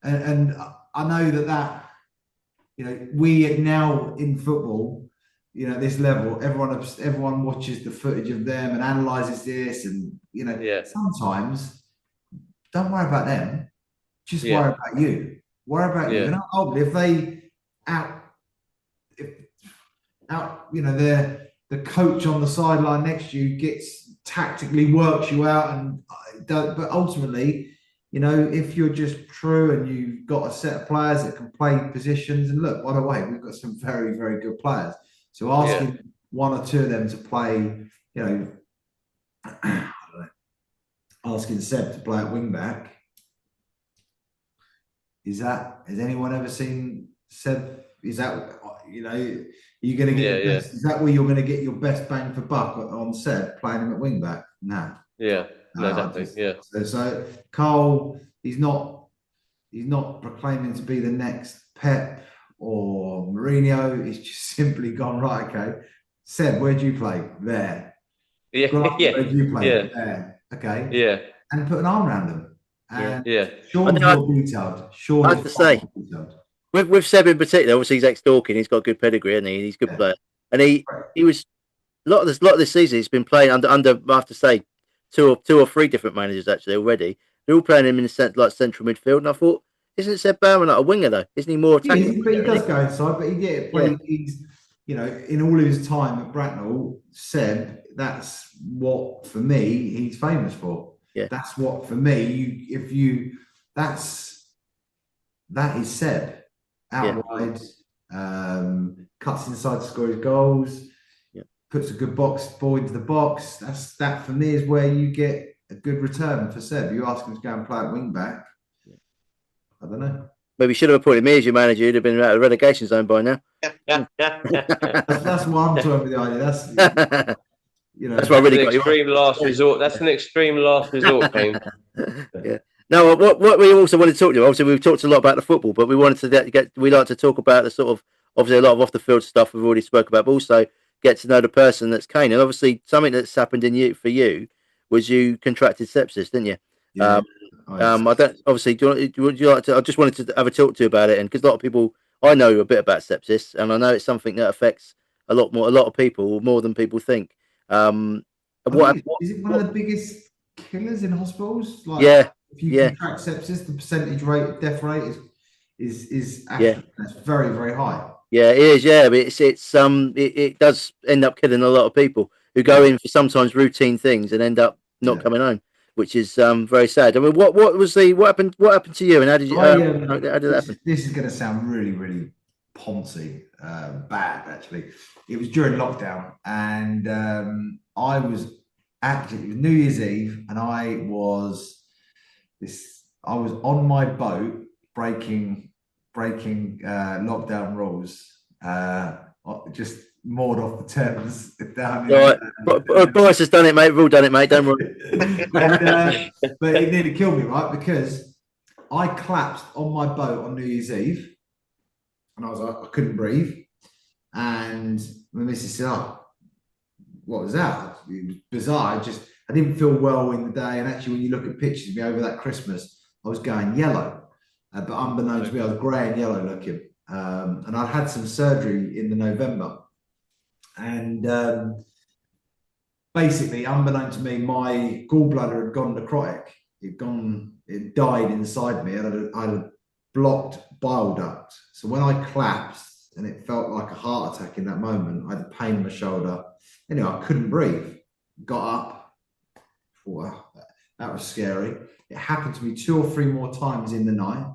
and I know that we now in football, at this level, everyone watches the footage of them and analyzes this, and sometimes don't worry about them. Just worry about you. Worry about you. And ultimately, if they out, out. You know, the coach on the sideline next to you tactically works you out, and does. But ultimately, you know, if you're just true and you've got a set of players that can play positions, and look, by the way, we've got some very, very good players. So asking one or two of them to play, you know, I don't know, asking Seb to play at wing back. Has anyone ever seen Seb? Is that, you know, you're going to get is that where you're going to get your best bang for buck on Seb playing him at wing back? No. Yeah. No, exactly. So Carl, he's not proclaiming to be the next Pep or Mourinho. He's just simply gone, right, okay, Seb, where do you play? There. Yeah. Grant, Yeah. where do you play? Yeah. There. Okay. Yeah. And put an arm around them. And Yeah. Sean's more detailed. Sean, I have to say, with Seb in particular, obviously he's ex-Dorking. He's got a good pedigree, hasn't he? He's a good player, and he was a lot of this season. He's been playing under I have to say, two or three different managers actually already. They're all playing him in the like central midfield, and I thought, isn't Seb Bowman like a winger though? Isn't he more attacking? But he does go inside. But he's, you know, in all of his time at Bracknell, Seb, that's what for me he's famous for. Yeah, that's what for me. That is Seb. Out wide, cuts inside to score his goals, puts a good ball into the box. That for me is where you get a good return for Seb. You ask him to go and play at wing back. I don't know. Maybe you should have appointed me as your manager. You'd have been out of the relegation zone by now. That's what I'm talking with the idea. That's you know. That's what I really got you. Extreme last resort. That's an extreme last resort, Kayne. Yeah. No, what we also wanted to talk to you. Obviously, we've talked a lot about the football, but we wanted to we like to talk about the sort of obviously a lot of off the field stuff we've already spoke about, but also get to know the person that's Kayne. And obviously, something that's happened for you was you contracted sepsis, didn't you? Yeah. I don't obviously. Would you like to? I just wanted to have a talk to you about it, and because a lot of people, I know a bit about sepsis, and I know it's something that affects a lot of people, more than people think. Is it one of the biggest killers in hospitals? Like, if you contract sepsis, the percentage rate of death rate is actually that's very, very high. Yeah, it is. Yeah, but it does end up killing a lot of people who go in for sometimes routine things and end up not coming home, which is very sad. I mean, what happened? What happened to you, and how did how did that happen? This is going to sound really, really poncy, bad actually. It was during lockdown, and I was actually, it was New Year's Eve, and I was on my boat breaking lockdown rules, just moored off the Thames down. Boris has done it, mate. We've all done it, mate. Don't worry. But it nearly killed me, right? Because I collapsed on my boat on New Year's Eve, and I was like, I couldn't breathe, and my missus said, "Oh, what was that?" It was bizarre. I didn't feel well in the day, and actually, when you look at pictures of me over that Christmas, I was going yellow. But unbeknownst to me, I was grey and yellow looking. And I'd had some surgery in the November. And basically, unbeknown to me, my gallbladder had gone necrotic. It died inside me, and I had a blocked bile duct. So when I collapsed, and it felt like a heart attack in that moment, I had pain in my shoulder. Anyway, I couldn't breathe. Got up. Wow, that was scary. It happened to me 2 or 3 more times in the night.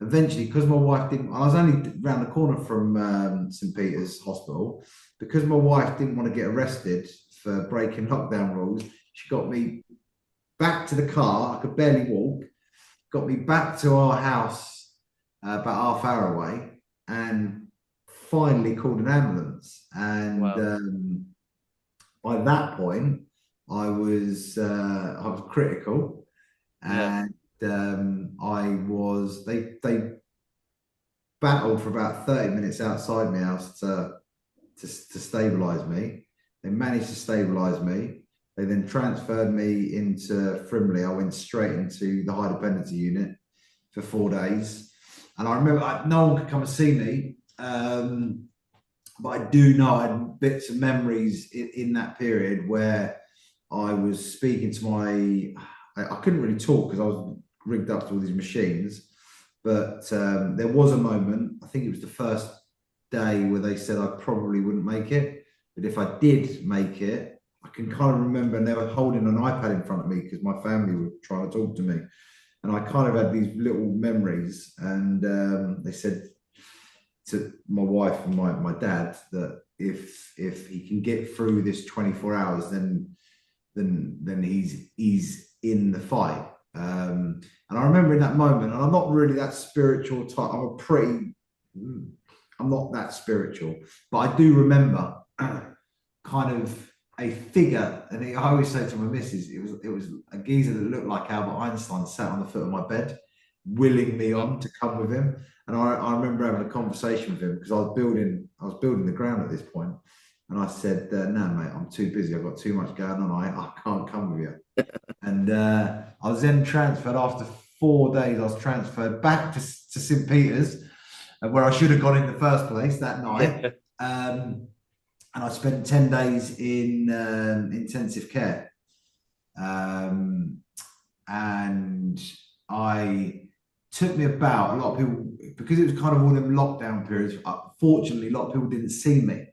Eventually, because my wife didn't, I was only around the corner from St. Peter's Hospital, because my wife didn't want to get arrested for breaking lockdown rules, she got me back to the car. I could barely walk, got me back to our house about half hour away, and finally called an ambulance. And by that point, I was critical. And they battled for about 30 minutes outside my house to stabilize me. They managed to stabilize me. They then transferred me into Frimley. I went straight into the high dependency unit for 4 days. And I remember no one could come and see me. But I do know I had bits of memories in that period where I was speaking to I couldn't really talk because I was rigged up to all these machines, But there was a moment, I think it was the first day, where they said I probably wouldn't make it. But if I did make it, I can kind of remember, and they were holding an iPad in front of me because my family were trying to talk to me. And I kind of had these little memories. And they said to my wife and my dad that if he can get through this 24 hours, then he's in the fight. And I remember in that moment, and I'm not really that spiritual type. I'm not that spiritual, but I do remember kind of a figure. And I always say to my missus, it was a geezer that looked like Albert Einstein sat on the foot of my bed, willing me on to come with him. And I remember having a conversation with him because I was building the ground at this point. And I said, no, mate, I'm too busy. I've got too much going on. I can't come with you. And I was then transferred after 4 days. I was transferred back to St. Peter's, where I should have gone in the first place that night. And I spent 10 days in intensive care. And took me about, a lot of people, because it was kind of all them lockdown periods, fortunately, a lot of people didn't see me.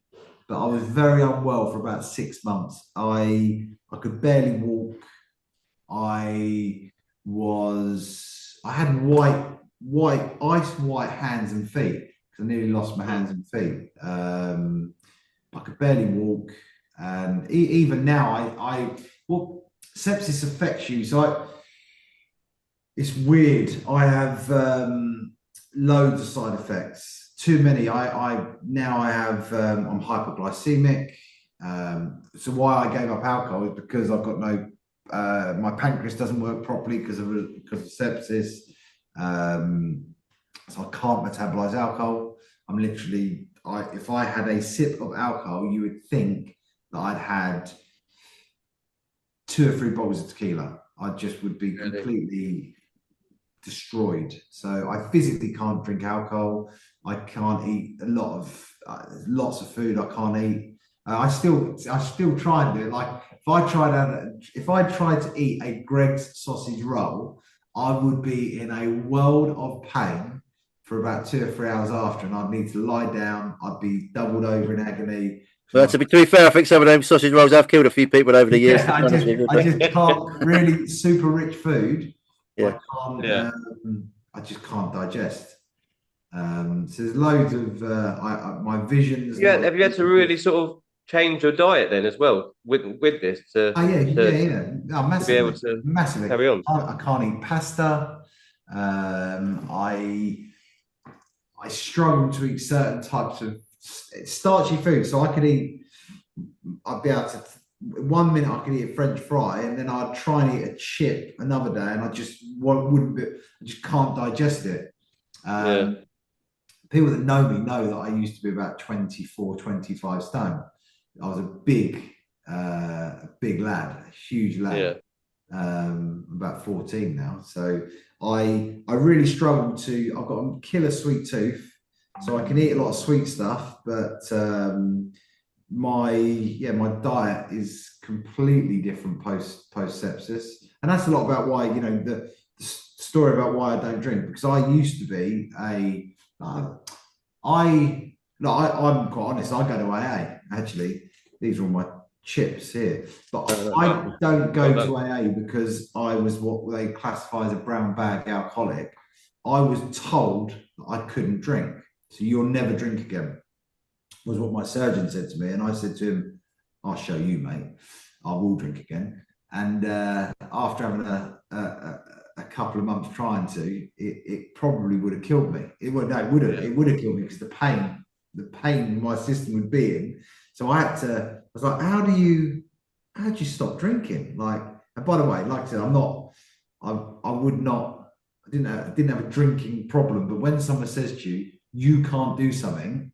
But I was very unwell for about 6 months. I could barely walk. I had ice white hands and feet because I nearly lost my hands and feet. I could barely walk, and even now, sepsis affects you. So it's weird. I have loads of side effects. Too many. I'm hypoglycemic. So why I gave up alcohol is because I've got my pancreas doesn't work properly because of sepsis. So I can't metabolize alcohol. I'm literally, if I had a sip of alcohol, you would think that I'd had 2 or 3 bottles of tequila. I just would be completely destroyed. So I physically can't drink alcohol. I can't eat lots of food. I can't eat. I still try and do it. Like if I tried to eat a Greg's sausage roll, I would be in a world of pain for about 2 or 3 hours after, and I'd need to lie down. I'd be doubled over in agony. Well, to be fair, I think some of them sausage rolls have killed a few people over the years. Yeah, I just can't really super rich food. Yeah. I just can't digest. So there's loads of my visions. Yeah, have you had to really sort of change your diet then as well with this to massively, be able to massively carry on? I can't eat pasta. I struggle to eat certain types of starchy food. So I'd be able to, 1 minute I could eat a French fry, and then I'd try and eat a chip another day, and I just can't digest it. People that know me know that I used to be about 24, 25 stone. I was a big lad, a huge lad. I'm about 14 now. So I really struggle I've got a killer sweet tooth, so I can eat a lot of sweet stuff, but my diet is completely different post sepsis. And that's a lot about why, the story about why I don't drink, because I used to be I'm quite honest, I go to AA, actually. These are all my chips here, but I don't go to AA because I was what they classify as a brown bag alcoholic. I was told that I couldn't drink, so you'll never drink again, was what my surgeon said to me. And I said to him, I'll show you, mate, I will drink again. And after having a couple of months trying to, it probably would have killed me. It would have killed me, because the pain my system would be in. So I was like, how do you stop drinking? Like, and by the way, like I said, I didn't have a drinking problem, but when someone says to you, you can't do something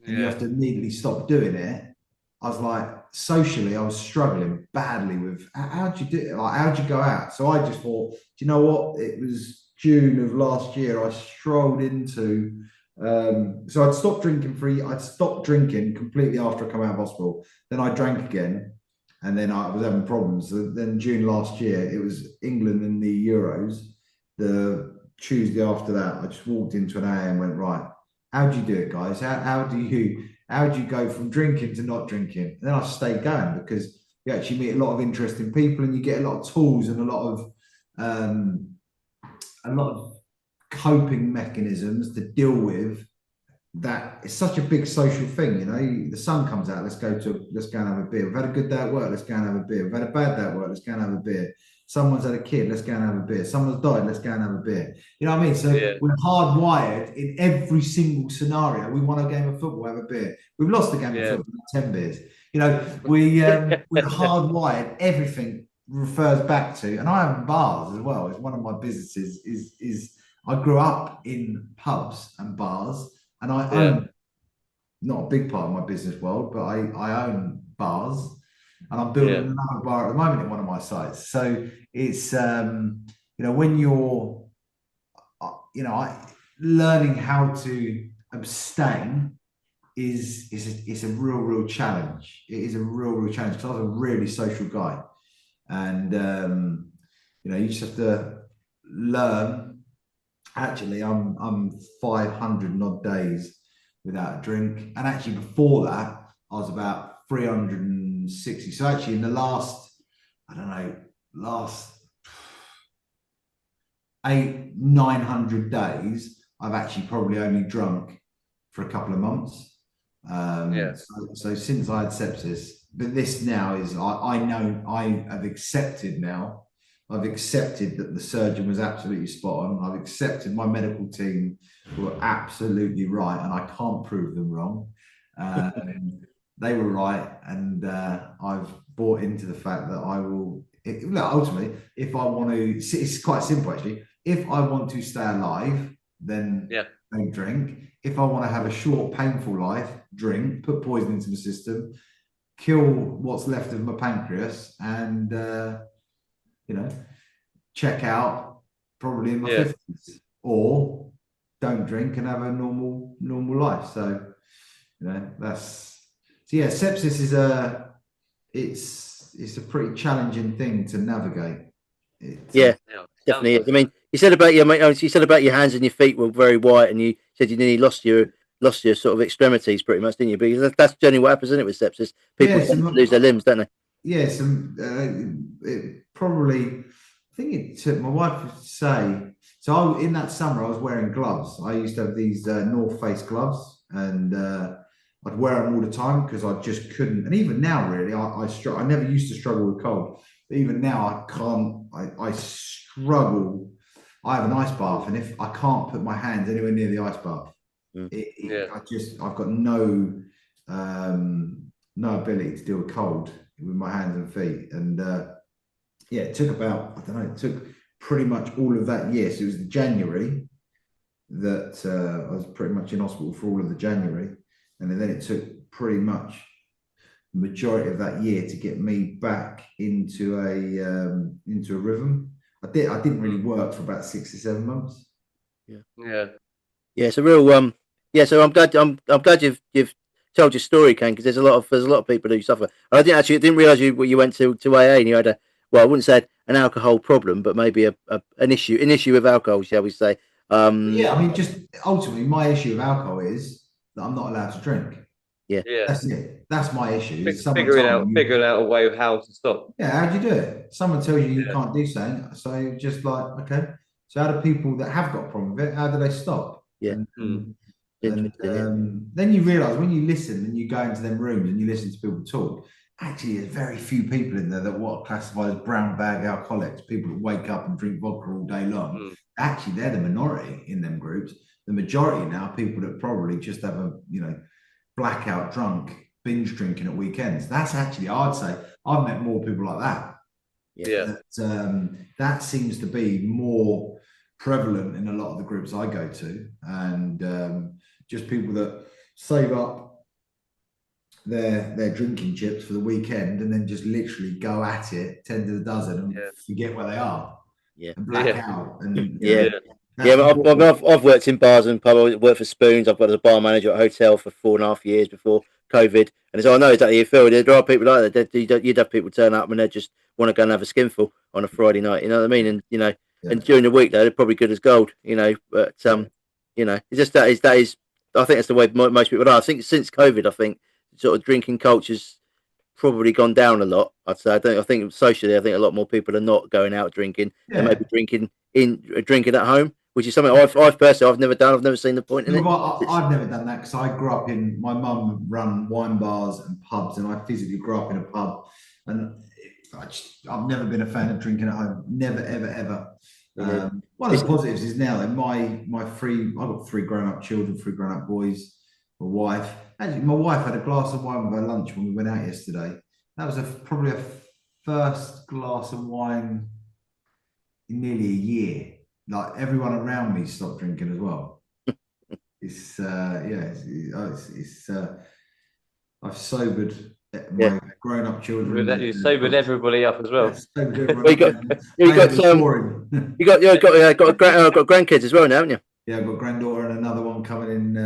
and you have to immediately stop doing it, I was like, socially, I was struggling badly with how'd you do it? Like, how'd you go out? So I just thought, do you know what? It was June of last year. I strolled into, so I'd stopped drinking completely after I come out of hospital. Then I drank again, and then I was having problems. So then June last year, it was England in the Euros. The Tuesday after that, I just walked into an AA and went, right, how do you do it, guys? How do you go from drinking to not drinking? And then I stayed going because you actually meet a lot of interesting people and you get a lot of tools and a lot of coping mechanisms to deal with that. It's such a big social thing, you know. The sun comes out, let's go and have a beer. We've had a good day at work, let's go and have a beer. We've had a bad day at work, let's go and have a beer. Someone's had a kid, let's go and have a beer. Someone's died, let's go and have a beer. You know what I mean? So we're hardwired in every single scenario. We won a game of football, have a beer. We've lost a game of football, 10 beers. You know, we're hardwired. Everything refers back to, and I have bars as well. It's one of my businesses. Is I grew up in pubs and bars, and I own, not a big part of my business world, but I own bars, and I'm building another bar at the moment in one of my sites. So it's you know, when you're learning how to abstain is a real challenge. It is a real challenge because I was a really social guy, and you know, you just have to learn. Actually, I'm 500 and odd days without a drink, and actually before that I was about 360. So actually in the last 900 days I've actually probably only drunk for a couple of months. So since I had sepsis, but this now is, I know I have accepted now. I've accepted that the surgeon was absolutely spot on. I've accepted my medical team were absolutely right, and I can't prove them wrong. They were right, and I've bought into the fact that I will. Ultimately, if I want to, it's quite simple actually. If I want to stay alive, then don't drink. If I want to have a short, painful life, drink, put poison into my system, kill what's left of my pancreas, and you know, check out probably in my 50s, or don't drink and have a normal life. So, you know, sepsis is it's a pretty challenging thing to navigate. Definitely is. I mean, you said about your hands and your feet were very white, and you said you nearly lost your sort of extremities pretty much, didn't you? Because that's generally what happens, isn't it, with sepsis? People tend to lose their limbs, don't they? Yes, it probably. I think it took, my wife would say. So in that summer, I was wearing gloves. I used to have these North Face gloves, and I'd wear them all the time because I just couldn't. And even now, really, I never used to struggle with cold. But even now, I can't. I struggle. I have an ice bath, and if I can't put my hands anywhere near the ice bath, I've got no ability to deal with cold with my hands and feet. And it took about, it took pretty much all of that year. So it was the January that I was pretty much in hospital for all of the January, and then it took pretty much the majority of that year to get me back into a rhythm. I didn't really work for about 6 or 7 months. It's a real So I'm glad you've told your story, Kayne, because there's a lot of people who suffer. And I didn't realise you went to AA and you had I wouldn't say an alcohol problem, but maybe an issue with alcohol, shall we say? I mean, just ultimately, my issue with alcohol is that I'm not allowed to drink. That's it. That's my issue. Figuring out a way of how to stop. How do you do it? Someone tells you can't do something, so you're just like, okay. So how do people that have got a problem with it, how do they stop? Then you realise when you listen and you go into them rooms and you listen to people talk, actually there's very few people in there that are classified as brown bag alcoholics, people that wake up and drink vodka all day long. Actually, they're the minority in them groups. The majority now are people that probably just have a blackout drunk, binge drinking at weekends. That's actually, I'd say, I've met more people like that. That seems to be more prevalent in a lot of the groups I go to, and just people that save up their drinking chips for the weekend and then just literally go at it 10 to the dozen and forget where they are and black out. And I've worked in bars and pubs. I worked for Spoons. I've got as a bar manager at a hotel for 4.5 years before COVID, and so I know exactly how you feel. There are people like that. You'd have people turn up and they just want to go and have a skinful on a Friday night. You know what I mean? And And during the week, though, they're probably good as gold, you know. But you know, it's just that is. I think that's the way most people are. I think since COVID, I think sort of drinking culture's probably gone down a lot. I'd say. I think socially, I think a lot more people are not going out drinking. They may be drinking at home, which is something I've personally I've never done. I've never seen the point in it. I've never done that because I grew up in. My mum run wine bars and pubs, and I physically grew up in a pub, and I've never been a fan of drinking at home. Never, ever, ever. One of the positives is now that I've got 3 grown-up children, 3 grown-up boys, my wife. Actually, my wife had a glass of wine with her lunch when we went out yesterday. That was probably a first glass of wine in nearly a year. Like everyone around me stopped drinking as well. I've sobered my grown-up children. You sobered everybody up as well. You got grandkids as well now, haven't you? Yeah, I've got a granddaughter and another one coming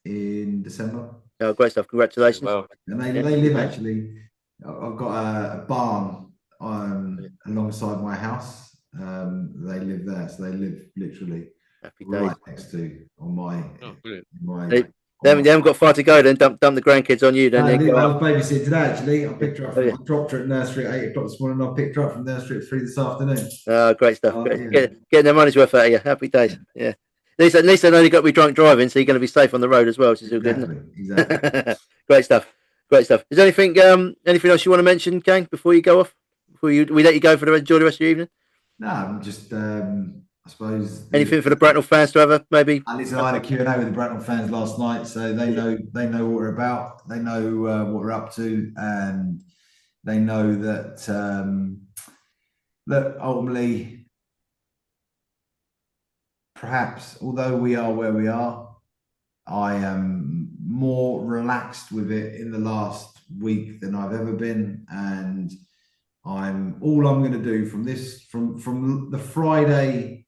in December. Oh, great stuff! Congratulations. Well, and they live actually. I've got a barn alongside my house. They live there, so they live literally right next to on my. They haven't got far to go. Then dump the grandkids on you. Then I was babysitting today. Actually, I picked her up. I dropped her at nursery at 8 o'clock this morning. I picked her up from nursery at 3 this afternoon. Great stuff. Getting their money's worth out of you. Happy days. Yeah. At least they know you've got to be drunk driving, so you're going to be safe on the road as well, which is all good. Exactly. Great stuff. Is there anything else you want to mention, Kayne, before you go off? We let you go enjoy the rest of your evening. No, I'm just. I suppose anything for the Bracknell fans to have maybe. Listen, I had a Q&A with the Bracknell fans last night, so they know what we're about. They know what we're up to, and they know that ultimately, perhaps, although we are where we are, I am more relaxed with it in the last week than I've ever been, and I'm going to do from the Friday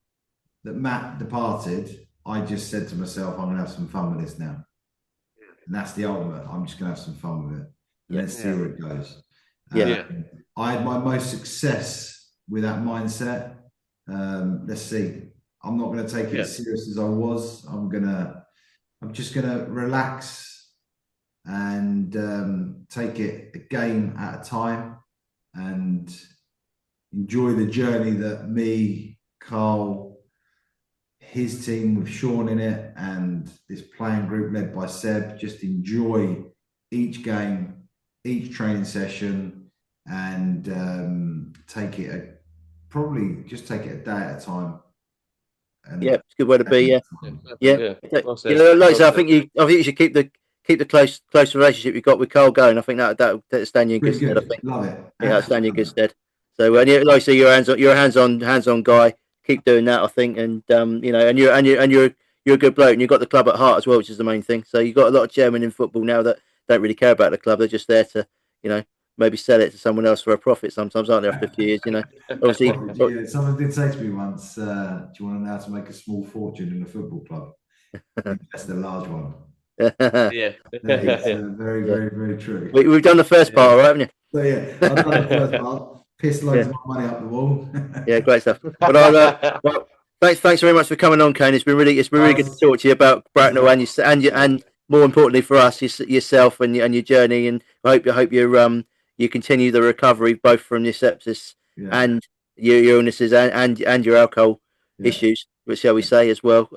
that Matt departed, I just said to myself, I'm going to have some fun with this now. And that's the ultimate. I'm just going to have some fun with it. Let's see where it goes. I had my most success with that mindset. Let's see. I'm not going to take it as serious as I was. I'm just going to relax and take it a game at a time and enjoy the journey that me, Carl, his team with Sean in it, and this playing group led by Seb, just enjoy each game, each training session, and take it a day at a time. And it's a good way to be. Like I said, I think you should keep the close relationship you've got with Carl going. I think that'll stand you in good stead. I think. Love it. That'll stand you in good stead. So like I say, you're a hands-on guy. Keep doing that, I think, and you're a good bloke, and you've got the club at heart as well, which is the main thing. So you've got a lot of chairmen in football now that don't really care about the club; they're just there to, maybe sell it to someone else for a profit. Sometimes, aren't they? After a few years, obviously. Someone did say to me once, "Do you want to know how to make a small fortune in a football club? That's the large one." It's very, very, very true. We've done the first part, all right, haven't you? So I've done the first part. Pissed loads of money up the wall. Great stuff. But thanks very much for coming on, Kayne. It's been really good to talk to you about Bracknell and more importantly for us, yourself and your journey. And I hope you continue the recovery both from your sepsis and your illnesses and your alcohol issues, which shall we say as well. Keep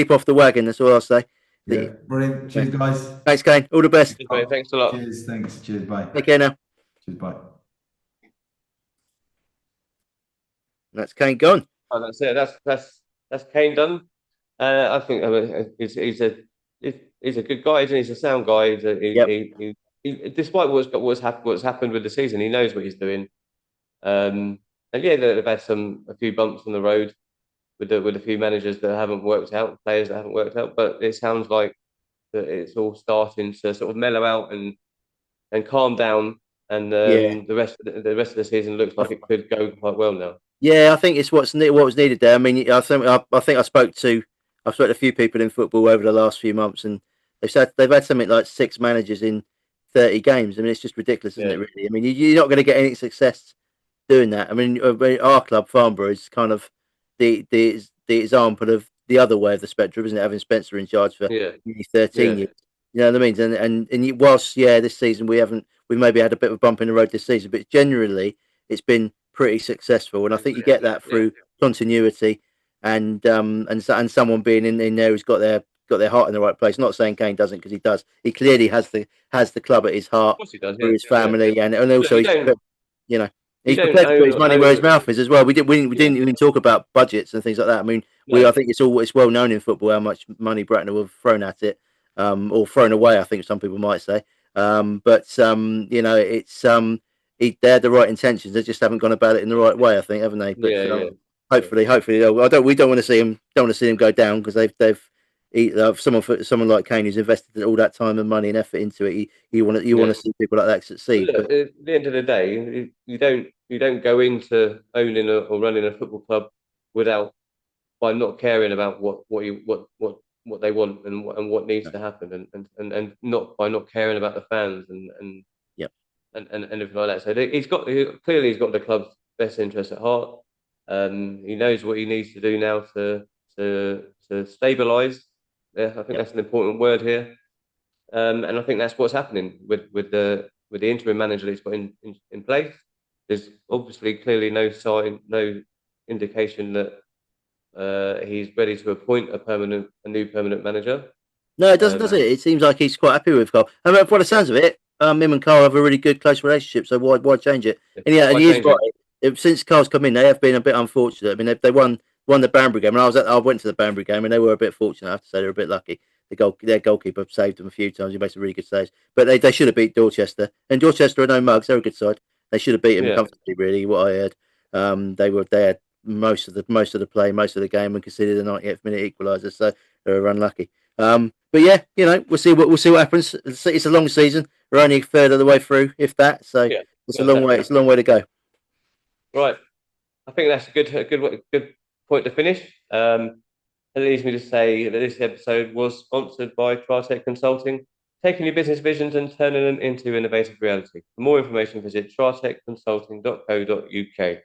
off the wagon. That's all I'll say. Yeah, brilliant. Cheers, guys. Thanks, Kayne. All the best. Thanks a lot. Cheers. Thanks. Cheers. Bye. Take care now. Cheers. Bye. That's Kayne gone. Oh, that's it. That's Kayne done. I think he's a good guy. He's a sound guy. He despite what's happened with the season, he knows what he's doing. And they've had a few bumps on the road with a few managers that haven't worked out, players that haven't worked out. But it sounds like that it's all starting to sort of mellow out and calm down. And the rest of the season looks like it could go quite well now. Yeah, I think it's what was needed there. I mean, I think I've spoken to a few people in football over the last few months, and they've had something like 6 managers in 30 games. I mean, it's just ridiculous, isn't it? Really. I mean, you're not going to get any success doing that. I mean, our club, Farnborough, is kind of the example of the other way of the spectrum, isn't it? Having Spencer in charge for Yeah, nearly 13 yeah, years. You know what I mean? Whilst this season we maybe had a bit of a bump in the road this season, but generally it's been pretty successful, and I think you get that yeah, through continuity and someone being in there who's got their heart in the right place. Not saying Kayne doesn't, because he does. He clearly has the club at his of heart course he does. for Yeah, his yeah. family, and Look, also you know you he's don't prepared to put his money where his own. mouth is as well. We Yeah, didn't even talk about budgets and things like that. I mean, I no, think it's well known in football how much money Bracknell have thrown at it, or thrown away. I think some people might say. They had the right intentions. They just haven't gone about it in the right way. I think, haven't they? But yeah, yeah, yeah. hopefully, we don't want to see him. Don't want to see him go down, because someone like Kayne who's invested all that time and money and effort into it. You want Yeah. to see people like that But succeed. look, But at the end of the day, you don't go into owning or running a football club without by not caring about what they want and what needs no, to happen and not by not caring about the fans yeah, and everything like that. So he's got the club's best interest at heart. He knows what he needs to do now to stabilise. Yeah, I think yeah. that's an important word here. And I think that's what's happening with the interim manager that he's got in place. There's obviously clearly no sign, no indication that he's ready to appoint a new permanent manager. No, it doesn't, does Um, it? It seems like he's quite happy with Carl. I mean, by the yeah, sounds of it, him and Carl have a really good, close relationship. So why change it? yeah. And yeah, and Why he is change right. it? Since Carl's come in, they have been a bit unfortunate. I mean, they won the Banbury game, and I went to the Banbury game, and they were a bit fortunate. I have to say, they were a bit lucky. Their goalkeeper saved them a few times. He made some really good saves, but they should have beat Dorchester. And Dorchester are no mugs; they're a good side. They should have beat him Yeah, comfortably. Really, what I heard. They had most of the play, most of the game, and conceded a 90th minute equaliser. So they were unlucky. But yeah, we'll see what happens. It's a long season. We're only a third of the way through, if that. So yeah. it's a long way. It's a long way to go. Right. I think that's a good point to finish. It leaves me to say that this episode was sponsored by Tritech Consulting, taking your business visions and turning them into innovative reality. For more information, visit tritechconsulting.co.uk.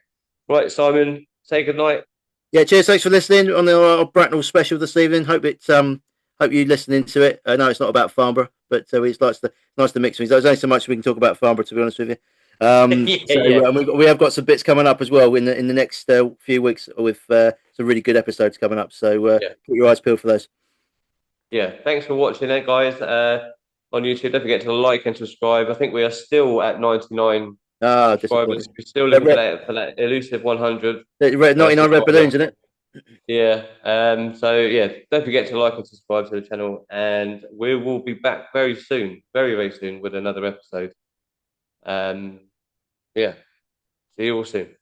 Right, Simon, say good night. Yeah, cheers. Thanks for listening on our Bracknell special this evening. Hope you listening to it. I know it's not about Farnborough, but it's nice to mix things. There's only so much we can talk about Farnborough, to be honest with you. Yeah, yeah, We have got some bits coming up as well in the next few weeks with some really good episodes coming up. So yeah, keep your eyes peeled for those. yeah. Thanks for watching it, guys. On YouTube, don't forget to like and subscribe. I think we are still at 99 Ah, subscribers. disappointing. We're still looking for that elusive 100 99 red balloons, subscriber. isn't it? Yeah. So yeah, don't forget to like and subscribe to the channel, and we will be back very soon, very very soon, with another episode. Yeah. See you all soon.